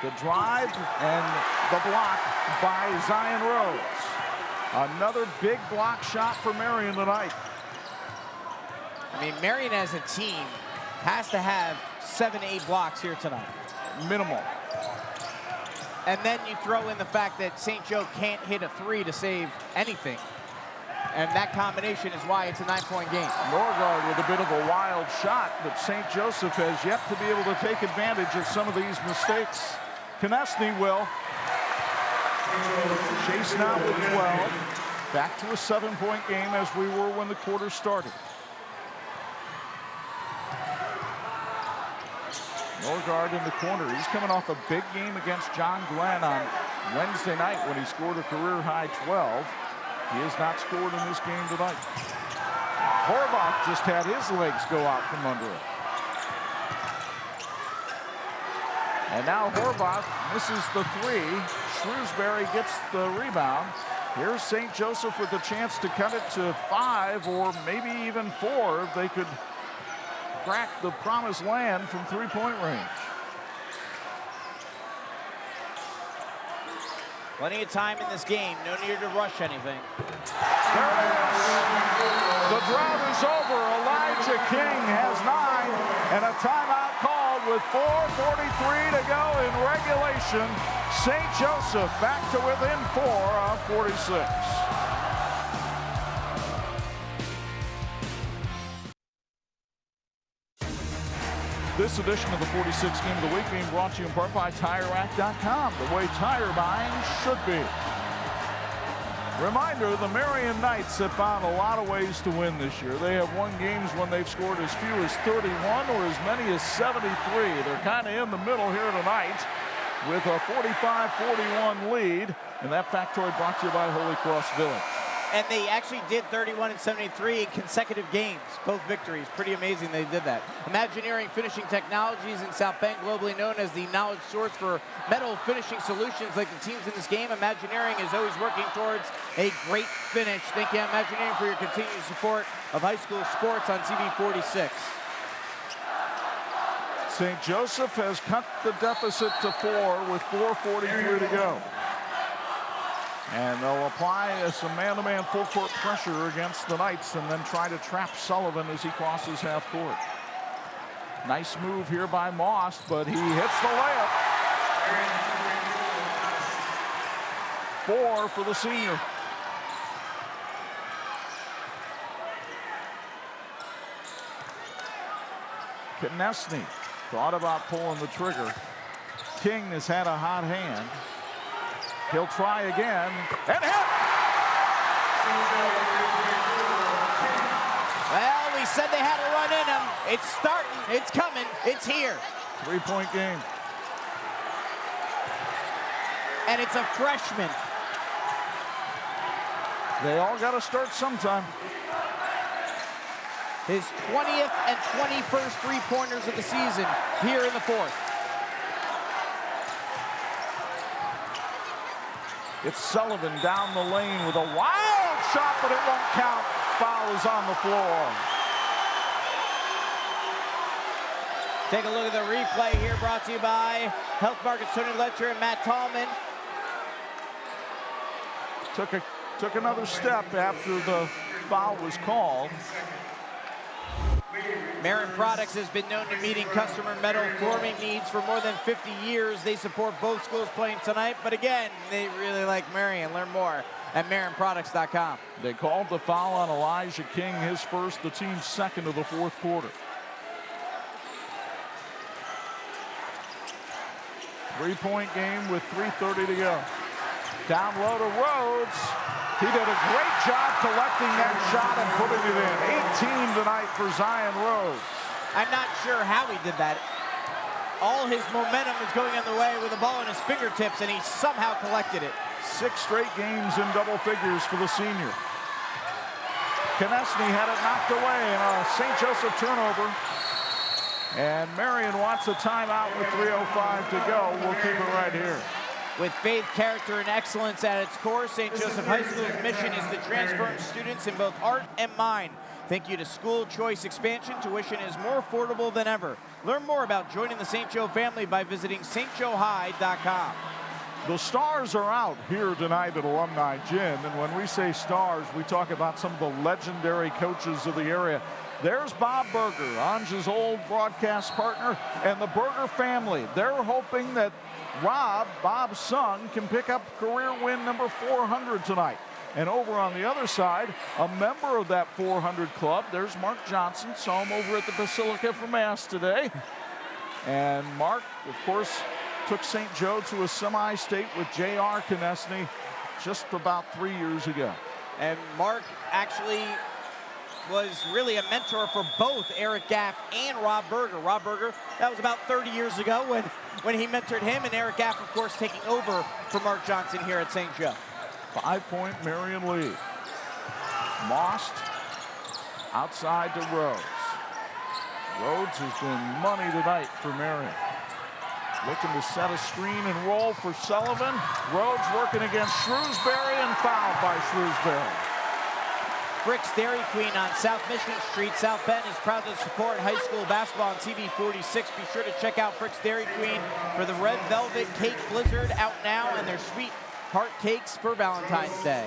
The drive and the block by Zion Rhodes. Another big block shot for Marian tonight. I mean, Marian as a team has to have 7-8 blocks here tonight. Minimal. And then you throw in the fact that St. Joe can't hit a 3 to save anything. And that combination is why it's a 9-point game. Norgard with a bit of a wild shot, but St. Joseph has yet to be able to take advantage of some of these mistakes. Konechny will. Chase now with 12. Back to a 7-point game as we were when the quarter started. Norgard in the corner. He's coming off a big game against John Glenn on Wednesday night when he scored a career-high 12. He has not scored in this game tonight. Horvath just had his legs go out from under it. And now Horvath misses the 3. Shrewsbury gets the rebound. Here's St. Joseph with a chance to cut it to 5 or maybe even 4 if they could crack the promised land from 3-point range. Plenty of time in this game. No need to rush anything. There it is. The drought is over. Elijah King has 9 and a timeout called with 4:43 to go in regulation. St. Joseph back to within 4 on 46. This edition of the 46 Game of the Week being brought to you in part by TireRack.com, the way tire buying should be. Reminder, the Marian Knights have found a lot of ways to win this year. They have won games when they've scored as few as 31 or as many as 73. They're kind of in the middle here tonight with a 45-41 lead. And that factoid brought to you by Holy Cross Village. And they actually did 31 and 73 in consecutive games, both victories. Pretty amazing they did that. Imagineering Finishing Technologies in South Bend, globally known as the knowledge source for metal finishing solutions like the teams in this game. Imagineering is always working towards a great finish. Thank you, Imagineering, for your continued support of high school sports on TV 46. St. Joseph has cut the deficit to 4 with 4:43 to go. And they'll apply some man-to-man full-court pressure against the Knights and then try to trap Sullivan as he crosses half court. Nice move here by Moss, but he hits the layup. 4 for the senior. Konechny thought about pulling the trigger. King has had a hot hand. He'll try again and hit. Well, we said they had a run in them. It's starting, it's coming, it's here. 3-point game. And it's a freshman. They all got to start sometime. His 20th and 21st three-pointers of the season here in the fourth. It's Sullivan down the lane with a wild shot, but it won't count. Foul is on the floor. Take a look at the replay here, brought to you by Health Markets, Tony Letcher and Matt Tallman. Took another step after the foul was called. Marian Products has been known to meeting customer metal forming needs for more than 50 years. They support both schools playing tonight, but again, they really like Marian. Learn more at MarianProducts.com. They called the foul on Elijah King, his first, the team's second of the fourth quarter. 3-point game with 3:30 to go. Down low to Rhodes. He did a great job collecting that shot and putting it in. 18 tonight for Zion Rhodes. I'm not sure how he did that. All his momentum was going on the way with the ball in his fingertips, and he somehow collected it. 6 straight games in double figures for the senior. Konechny had it knocked away in a St. Joseph turnover. And Marian wants a timeout with 3:05 to go. We'll keep it right here. With faith, character, and excellence at its core, St. Joseph High School's mission is to transform students in both heart and mind. Thank you to School Choice Expansion. Tuition is more affordable than ever. Learn more about joining the St. Joe family by visiting stjoehigh.com. The stars are out here tonight at Alumni Gym, and when we say stars, we talk about some of the legendary coaches of the area. There's Bob Berger, Anja's old broadcast partner, and the Berger family. They're hoping that Rob, Bob's son, can pick up career win number 400 tonight. And over on the other side, a member of that 400 club, there's Mark Johnson. Saw him over at the Basilica for Mass today. And Mark, of course, took St. Joe to a semi-state with J.R. Konechny just about 3 years ago. And Mark actually was really a mentor for both Eric Gaff and Rob Berger. Rob Berger, that was about 30 years ago when he mentored him, and Eric Gaff, of course, taking over for Mark Johnson here at St. Joe. 5-point Marian lead. Most outside to Rhodes. Rhodes has been money tonight for Marian. Looking to set a screen and roll for Sullivan. Rhodes working against Shrewsbury and fouled by Shrewsbury. Frick's Dairy Queen on South Michigan Street, South Bend is proud to support high school basketball on TV 46. Be sure to check out Frick's Dairy Queen for the Red Velvet Cake Blizzard out now and their sweet heart cakes for Valentine's Day.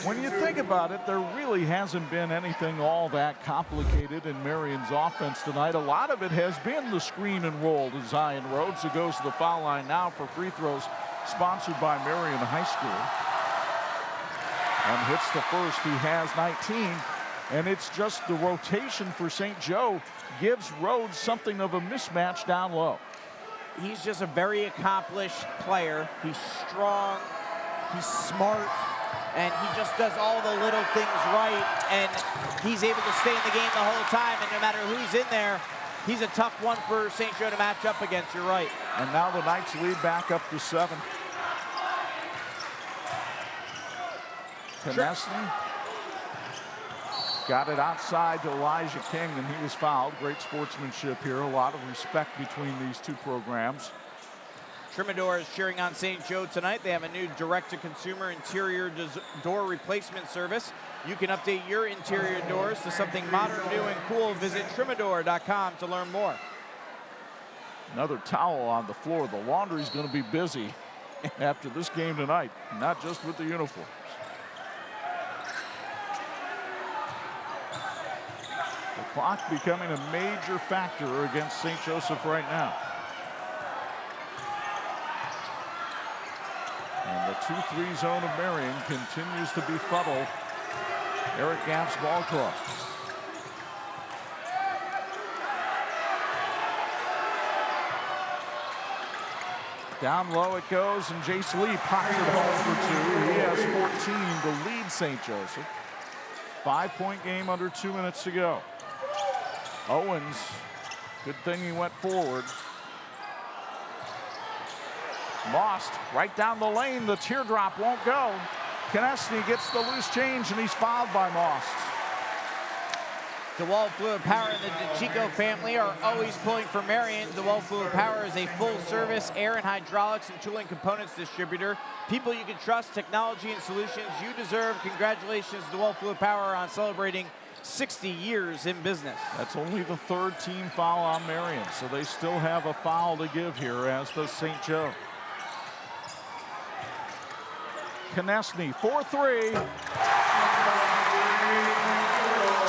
When you think about it, there really hasn't been anything all that complicated in Marian's offense tonight. A lot of it has been the screen and roll to Zion Rhodes, who goes to the foul line now for free throws, sponsored by Marian High School. And hits the first. He has 19. And it's just the rotation for St. Joe gives Rhodes something of a mismatch down low. He's just a very accomplished player. He's strong, he's smart, and he just does all the little things right. And he's able to stay in the game the whole time. And no matter who's in there, he's a tough one for St. Joe to match up against. You're right. And now the Knights lead back up to 7. Konechny got it outside to Elijah King, and he was fouled. Great sportsmanship here. A lot of respect between these two programs. Trimador is cheering on St. Joe tonight. They have a new direct-to-consumer interior door replacement service. You can update your interior doors to something modern, new, and cool. Visit Trimador.com to learn more. Another towel on the floor. The laundry's going to be busy after this game tonight, not just with the uniforms. The clock becoming a major factor against St. Joseph right now. And the 2-3 zone of Marian continues to befuddle Eric Gaff's ball club. Down low it goes, and Jace Lee pops it home for 2. He has 14 to lead St. Joseph. 5-point game under 2 minutes to go. Owens, good thing he went forward. Most right down the lane. The teardrop won't go. Konechny gets the loose change, and he's fouled by Most. DeWalt Fluid Power and the DeChico family are always pulling for Marian. DeWalt Fluid Power is a full-service air and hydraulics and tooling components distributor. People you can trust, technology and solutions you deserve. Congratulations, DeWalt Fluid Power, on celebrating 60 years in business. That's only the 3rd team foul on Marian, so they still have a foul to give here, as does St. Joe. Konechny, 4-3.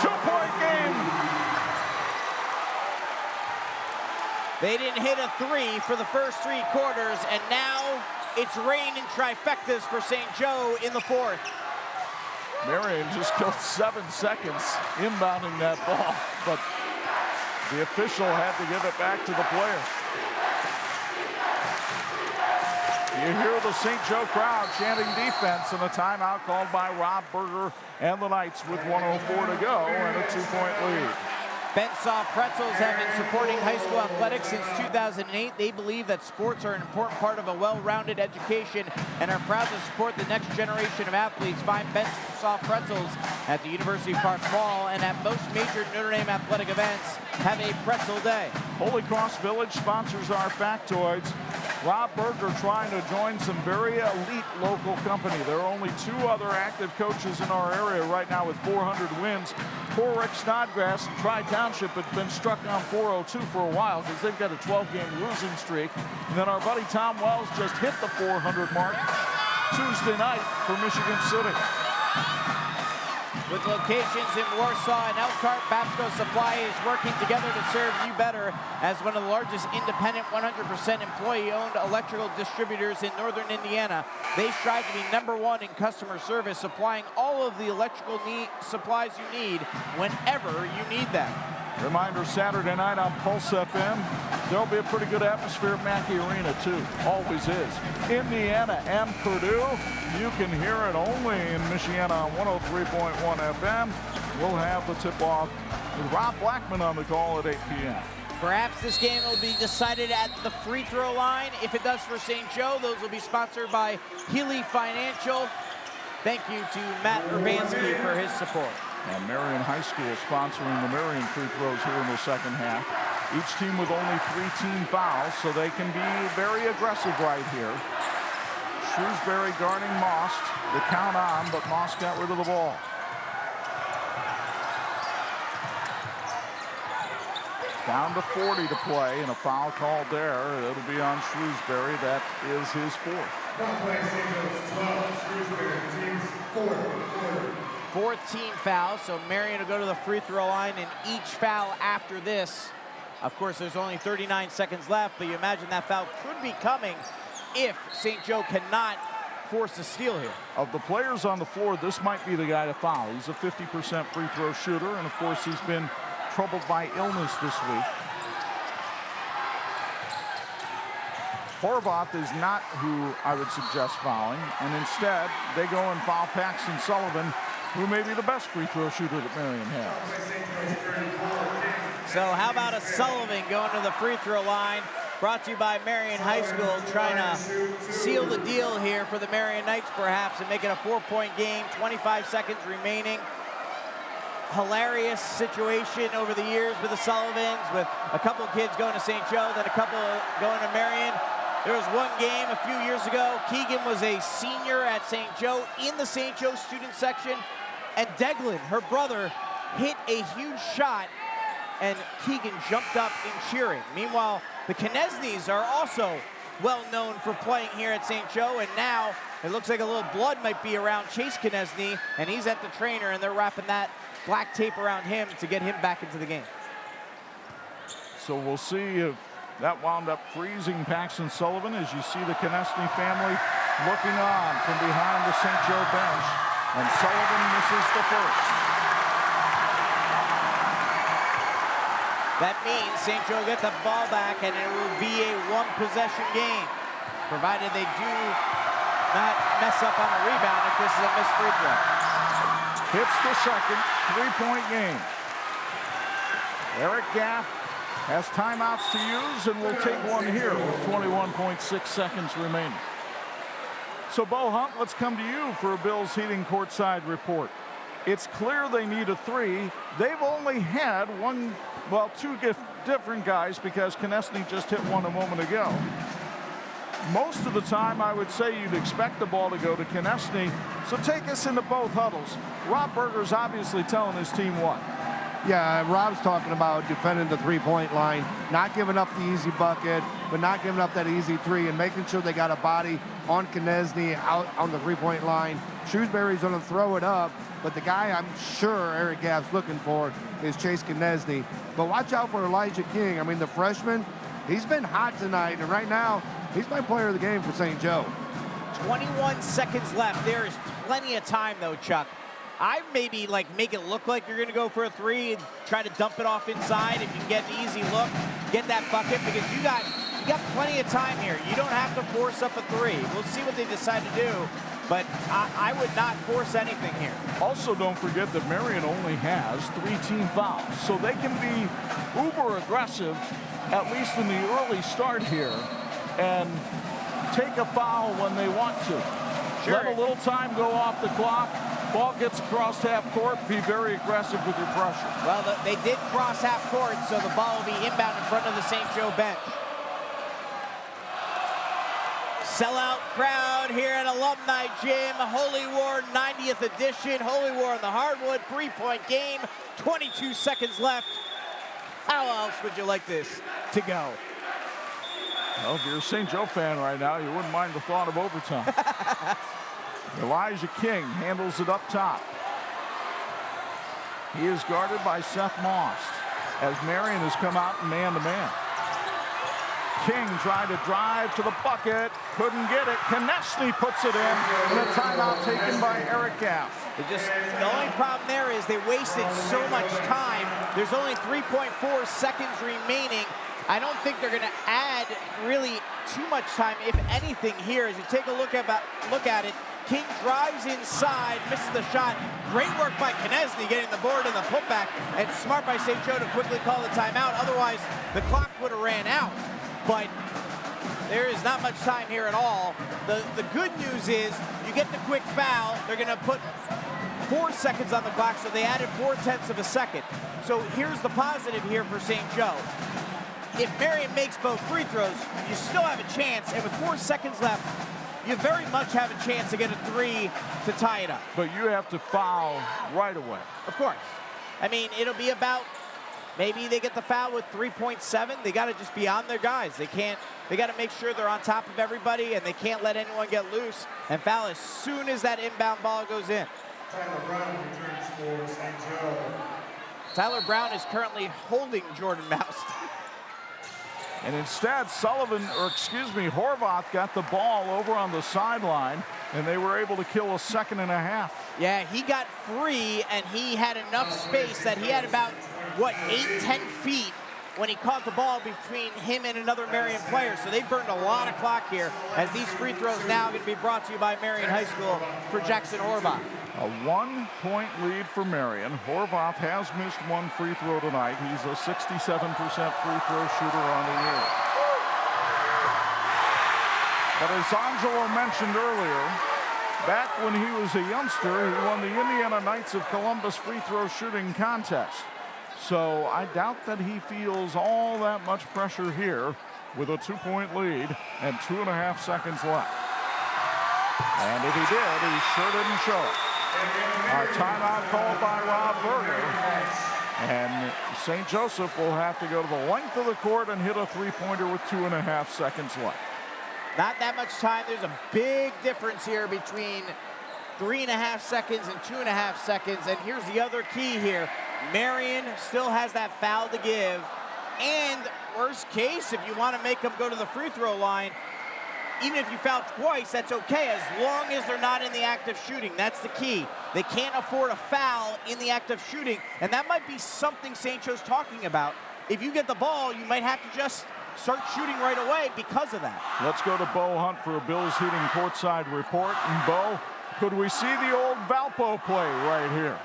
2-point game. They didn't hit a 3 for the first 3 quarters, and now it's rain and trifectas for St. Joe in the 4th. Marian just killed 7 seconds inbounding that ball, but the official had to give it back to the player. You hear the St. Joe crowd chanting defense, and a timeout called by Rob Berger and the Knights with 1:04 to go and a 2-point lead. Bensoft Pretzels have been supporting high school athletics since 2008. They believe that sports are an important part of a well-rounded education and are proud to support the next generation of athletes. Find Bensoft Pretzels at the University Park Mall, and at most major Notre Dame athletic events. Have a pretzel day. Holy Cross Village sponsors our factoids. Rob Berger trying to join some very elite local company. There are only 2 other active coaches in our area right now with 400 wins. Poor Rick Snodgrass and Tri-Township have been struck on 402 for a while because they've got a 12-game losing streak. And then our buddy Tom Wells just hit the 400 mark Tuesday night for Michigan City. With locations in Warsaw and Elkhart, Babsco Supply is working together to serve you better as one of the largest independent 100% employee-owned electrical distributors in northern Indiana. They strive to be #1 in customer service, supplying all of the electrical supplies you need whenever you need them. Reminder, Saturday night on Pulse FM, there'll be a pretty good atmosphere at Mackey Arena, too. Always is. Indiana and Purdue, you can hear it only in Michiana on 103.1 FM. We'll have the tip-off with Rob Blackman on the call at 8 p.m. Perhaps this game will be decided at the free throw line. If it does for St. Joe, those will be sponsored by Healy Financial. Thank you to Matt Urbanski for his support. And Marian High School sponsoring the Marian free throws here in the second half. Each team with only 3 team fouls, so they can be very aggressive right here. Shrewsbury guarding Most. The count on, but Most got rid of the ball. Down to 40 to play, and a foul called there. It'll be on Shrewsbury. That is his 4th. 4th team foul, so Marian will go to the free throw line, and each foul after this, of course, there's only 39 seconds left, but you imagine that foul could be coming if St. Joe cannot force a steal here. Of the players on the floor, this might be the guy to foul. He's a 50% free throw shooter, and of course, he's been troubled by illness this week. Horvath is not who I would suggest fouling, and instead, they go and foul Paxton Sullivan, who may be the best free throw shooter that Marian has. So how about a Sullivan going to the free throw line? Brought to you by Marian High School, trying to seal the deal here for the Marian Knights perhaps and make it a 4-point game, 25 seconds remaining. Hilarious situation over the years with the Sullivans, with a couple of kids going to St. Joe, then a couple going to Marian. There was one game a few years ago. Keegan was a senior at St. Joe in the St. Joe student section, and Deglin, her brother, hit a huge shot, and Keegan jumped up in cheering. Meanwhile, the Konechnys are also well known for playing here at St. Joe, and now it looks like a little blood might be around Chase Konechny, and he's at the trainer, and they're wrapping that black tape around him to get him back into the game. So we'll see if that wound up freezing Paxton Sullivan, as you see the Konechny family looking on from behind the St. Joe bench, and Sullivan misses the first. That means St. Joe gets the ball back, and it will be a 1-possession game. provided they do not mess up on a rebound if this is a missed free throw. Hits the second, 3-point game. Eric Gaff has timeouts to use, and will take one here with 21.6 seconds remaining. So, Bo Hunt, let's come to you for a Bills Heating courtside report. It's clear they need a three. They've only had two different guys, because Konechny just hit one a moment ago. Most of the time, I would say you'd expect the ball to go to Konechny. So take us into both huddles. Rob Berger's obviously telling his team what? Yeah, Rob's talking about defending the three-point line, not giving up the easy bucket, but not giving up that easy three, and making sure they got a body on Konechny out on the three-point line. Shrewsbury's going to throw it up, but the guy I'm sure Eric Gaff's looking for is Chase Konechny. But watch out for Elijah King. I mean, the freshman, he's been hot tonight, and right now, he's my player of the game for St. Joe. 21 seconds left. There is plenty of time, though, Chuck. I maybe make it look like you're going to go for a three and try to dump it off inside. If you can get an easy look, get that bucket, because you got plenty of time here. You don't have to force up a three. We'll see what they decide to do, but I would not force anything here. Also, don't forget that Marian only has 3 team fouls, so they can be uber aggressive, at least in the early start here, and take a foul when they want to. Sure. Let a little time go off the clock. Ball gets across half court. Be very aggressive with your pressure. Well, they did cross half court, so the ball will be inbound in front of the St. Joe bench. Sellout crowd here at Alumni Gym. Holy War 90th edition. Holy War on the hardwood. 3-point game. 22 seconds left. How else would you like this to go? Well, if you're a St. Joe fan right now, you wouldn't mind the thought of overtime. Elijah King handles it up top. He is guarded by Seth Moss as Marian has come out man-to-man. King tried to drive to the bucket, couldn't get it. Konechny puts it in, and a timeout taken by Eric Gaff. The only problem there is they wasted so much time. There's only 3.4 seconds remaining. I don't think they're going to add really too much time, if anything, here. As you take a look at it, King drives inside, misses the shot. Great work by Konechny getting the board and the putback, and smart by St. Joe to quickly call the timeout. Otherwise, the clock would have ran out. But there is not much time here at all. The good news is you get the quick foul. They're going to put 4 seconds on the clock, so they added 0.4 of a second. So here's the positive here for St. Joe. If Marian makes both free throws, you still have a chance, and with 4 seconds left, you very much have a chance to get a three to tie it up. But you have to foul right away. Of course. I mean, it'll be about, maybe they get the foul with 3.7. They got to just be on their guys. They got to make sure they're on top of everybody, and they can't let anyone get loose and foul as soon as that inbound ball goes in. Tyler Brown returns for St. Joe. Tyler Brown is currently holding Jordan Mouse. And instead, Horvath got the ball over on the sideline, and they were able to kill a 1.5 seconds. Yeah, he got free, and he had enough space that he had about, 8-10 feet when he caught the ball between him and another Marian player. So they burned a lot of clock here, as these free throws now are going to be brought to you by Marian High School for Jackson Horvath. A 1-point lead for Marian. Horvath has missed one free throw tonight. He's a 67% free throw shooter on the year. But as Angelo mentioned earlier, back when he was a youngster, he won the Indiana Knights of Columbus free throw shooting contest. So I doubt that he feels all that much pressure here with a 2-point lead and 2.5 seconds left. And if he did, he sure didn't show it. A timeout called by Rob Berger. And St. Joseph will have to go to the length of the court and hit a three-pointer with 2.5 seconds left. Not that much time. There's a big difference here between 3.5 seconds and 2.5 seconds. And here's the other key here. Marian still has that foul to give. And worst case, if you want to make them go to the free throw line, even if you foul twice, that's okay, as long as they're not in the act of shooting. That's the key. They can't afford a foul in the act of shooting, and that might be something St. Joe's talking about. If you get the ball, you might have to just start shooting right away because of that. Let's go to Bo Hunt for a Bills Heating courtside report. And Bo, could we see the old Valpo play right here?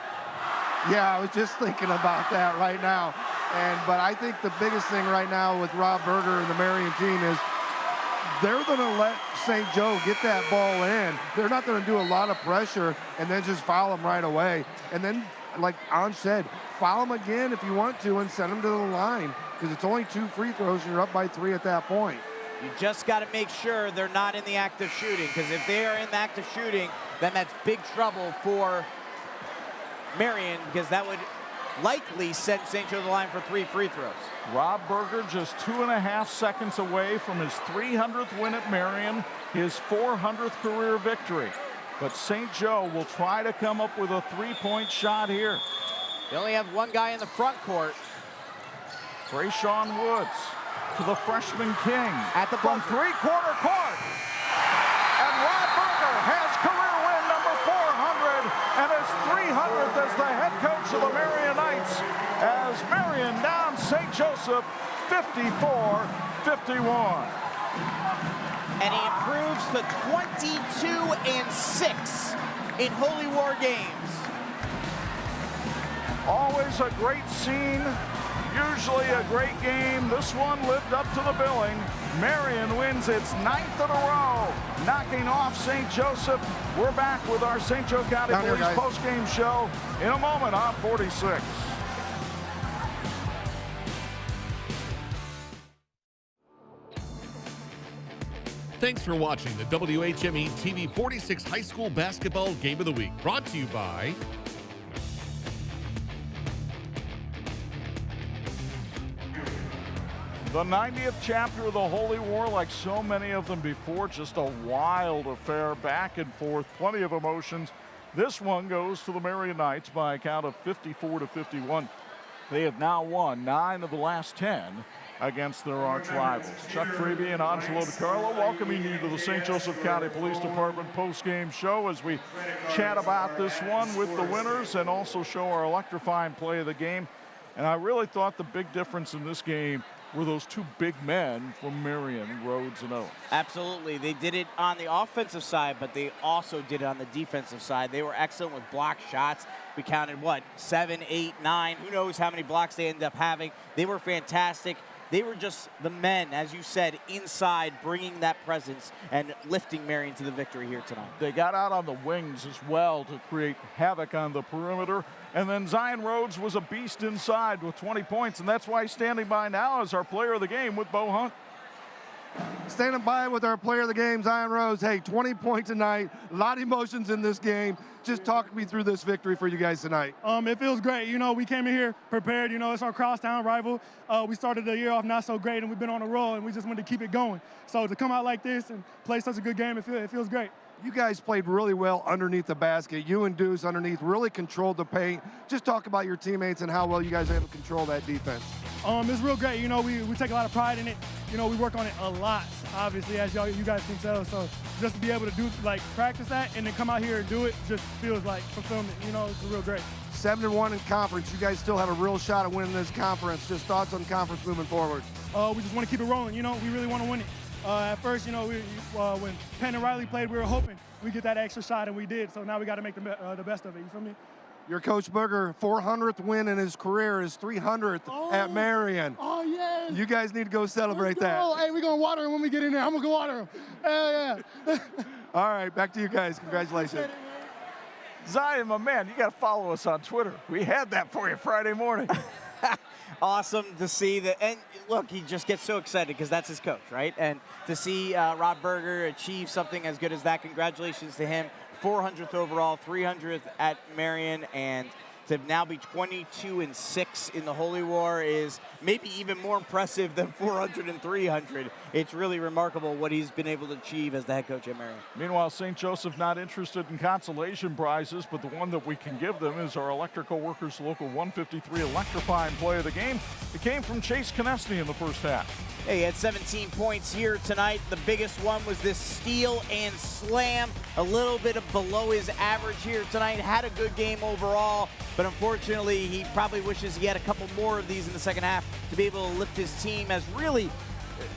Yeah, I was just thinking about that right now. But I think the biggest thing right now with Rob Berger and the Marian team is they're going to let St. Joe get that ball in. They're not going to do a lot of pressure and then just foul them right away. And then, like Anj said, foul them again if you want to and send them to the line, because it's only 2 free throws and you're up by 3 at that point. You just got to make sure they're not in the act of shooting, because if they are in the act of shooting, then that's big trouble for Marian, because that would likely send St. Joe to the line for 3 free throws. Rob Berger just 2.5 seconds away from his 300th win at Marian, his 400th career victory. But St. Joe will try to come up with a 3-point shot here. They only have one guy in the front court. Trayshawn Woods to the freshman King at the from 3-quarter court. And Rob Berger has career win number 400 and his 300th as the head coach of the Marian Knights, as Marian down St. Joseph 54-51. And he improves to 22-6 in Holy War games. Always a great scene, usually a great game. This one lived up to the billing. Marian wins its 9th in a row, knocking off St. Joseph. We're back with our St. Joe County Police post-game show in a moment on 46. Thanks for watching the WHME TV 46 High School Basketball Game of the Week, brought to you by the 90th chapter of the Holy War, like so many of them before, just a wild affair, back and forth, plenty of emotions. This one goes to the Marian Knights by a count of 54-51. They have now won 9 of the last 10 against their arch rivals. Chuck Freeby and Angelo DiCarlo welcoming you to the St. Joseph County Police Department post-game show as we chat about this one with the winners and also show our electrifying play of the game. And I really thought the big difference in this game were those 2 big men from Marian, Rhodes and Owens. Absolutely. They did it on the offensive side, but they also did it on the defensive side. They were excellent with block shots. We counted, 7, 8, 9. Who knows how many blocks they ended up having. They were fantastic. They were just the men, as you said, inside, bringing that presence and lifting Marian to the victory here tonight. They got out on the wings as well to create havoc on the perimeter. And then Zion Rhodes was a beast inside with 20 points, and that's why he's standing by now as our player of the game with Bo Hunt. Standing by with our player of the game, Zion Rhodes. Hey, 20 points tonight, a lot of emotions in this game. Just talk me through this victory for you guys tonight. It feels great. You know, we came in here prepared. You know, it's our crosstown rival. We started the year off not so great, and we've been on a roll, and we just wanted to keep it going. So to come out like this and play such a good game, it feels great. You guys played really well underneath the basket. You and Deuce underneath really controlled the paint. Just talk about your teammates and how well you guys are able to control that defense. It's real great. You know, we take a lot of pride in it. You know, we work on it a lot, obviously, as you guys can tell. So just to be able to practice that and then come out here and do it just feels like fulfillment. You know, it's real great. 7-1 in conference. You guys still have a real shot at winning this conference. Just thoughts on conference moving forward? We just want to keep it rolling. You know, we really want to win it. At first, you know, when Penn and Riley played, we were hoping we get that extra shot, and we did. So now we got to make the best of it. You feel me? Your Coach Berger, 400th win in his career, his 300th at Marian. Oh, yes. You guys need to go celebrate that. Hey, we're going to water him when we get in there. I'm going to go water him. Hell yeah. All right, back to you guys. Congratulations. Zion, my man, you got to follow us on Twitter. We had that for you Friday morning. Awesome to see that. And look, he just gets so excited because that's his coach, right? And to see Rob Berger achieve something as good as that, congratulations to him. 400th overall, 300th at Marian, and to now be 22-6 in the Holy War is maybe even more impressive than 400 and 300. It's really remarkable what he's been able to achieve as the head coach at Marian. Meanwhile, St. Joseph not interested in consolation prizes, but the one that we can give them is our Electrical Workers Local 153 electrifying play of the game. It came from Chase Konechny in the first half. He had 17 points here tonight. The biggest one was this steal and slam, a little bit of below his average here tonight. Had a good game overall, but unfortunately, he probably wishes he had a couple more of these in the second half to be able to lift his team, as really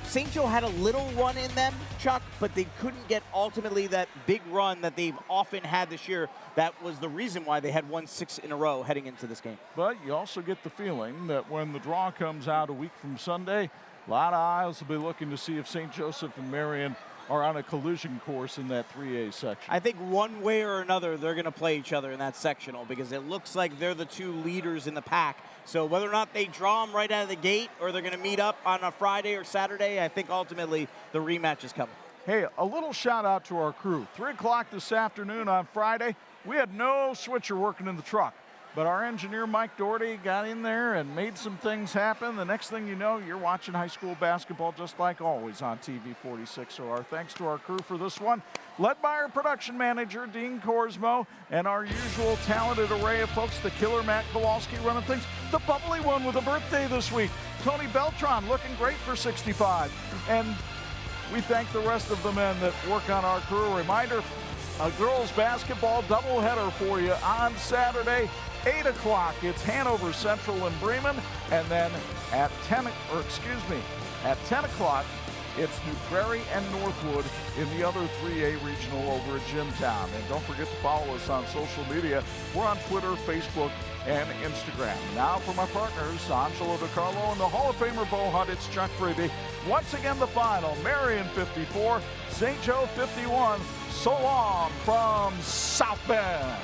St. Joe had a little run in them, Chuck, but they couldn't get ultimately that big run that they've often had this year. That was the reason why they had won 6 in a row heading into this game. But you also get the feeling that when the draw comes out a week from Sunday, a lot of eyes will be looking to see if St. Joseph and Marian are on a collision course in that 3A section. I think one way or another they're going to play each other in that sectional because it looks like they're the two leaders in the pack. So whether or not they draw them right out of the gate or they're going to meet up on a Friday or Saturday, I think ultimately the rematch is coming. Hey, a little shout out to our crew. 3 o'clock this afternoon on Friday, we had no switcher working in the truck. But our engineer, Mike Doherty, got in there and made some things happen. The next thing you know, you're watching high school basketball just like always on TV 46. So our thanks to our crew for this one, led by our production manager, Dean Korsmo, and our usual talented array of folks, the killer Matt Kowalski running things, the bubbly one with a birthday this week, Tony Beltran looking great for 65. And we thank the rest of the men that work on our crew. Reminder, a girls basketball doubleheader for you on Saturday. 8 o'clock, it's Hanover Central and Bremen, and then at 10 o'clock, it's New Prairie and Northwood in the other 3A regional over at Jimtown. And don't forget to follow us on social media. We're on Twitter, Facebook, and Instagram. Now for my partners, Angelo DiCarlo and the Hall of Famer Bo Hunt, it's Chuck Freeby. Once again, the final, Marian 54, St. Joe 51. So long from South Bend.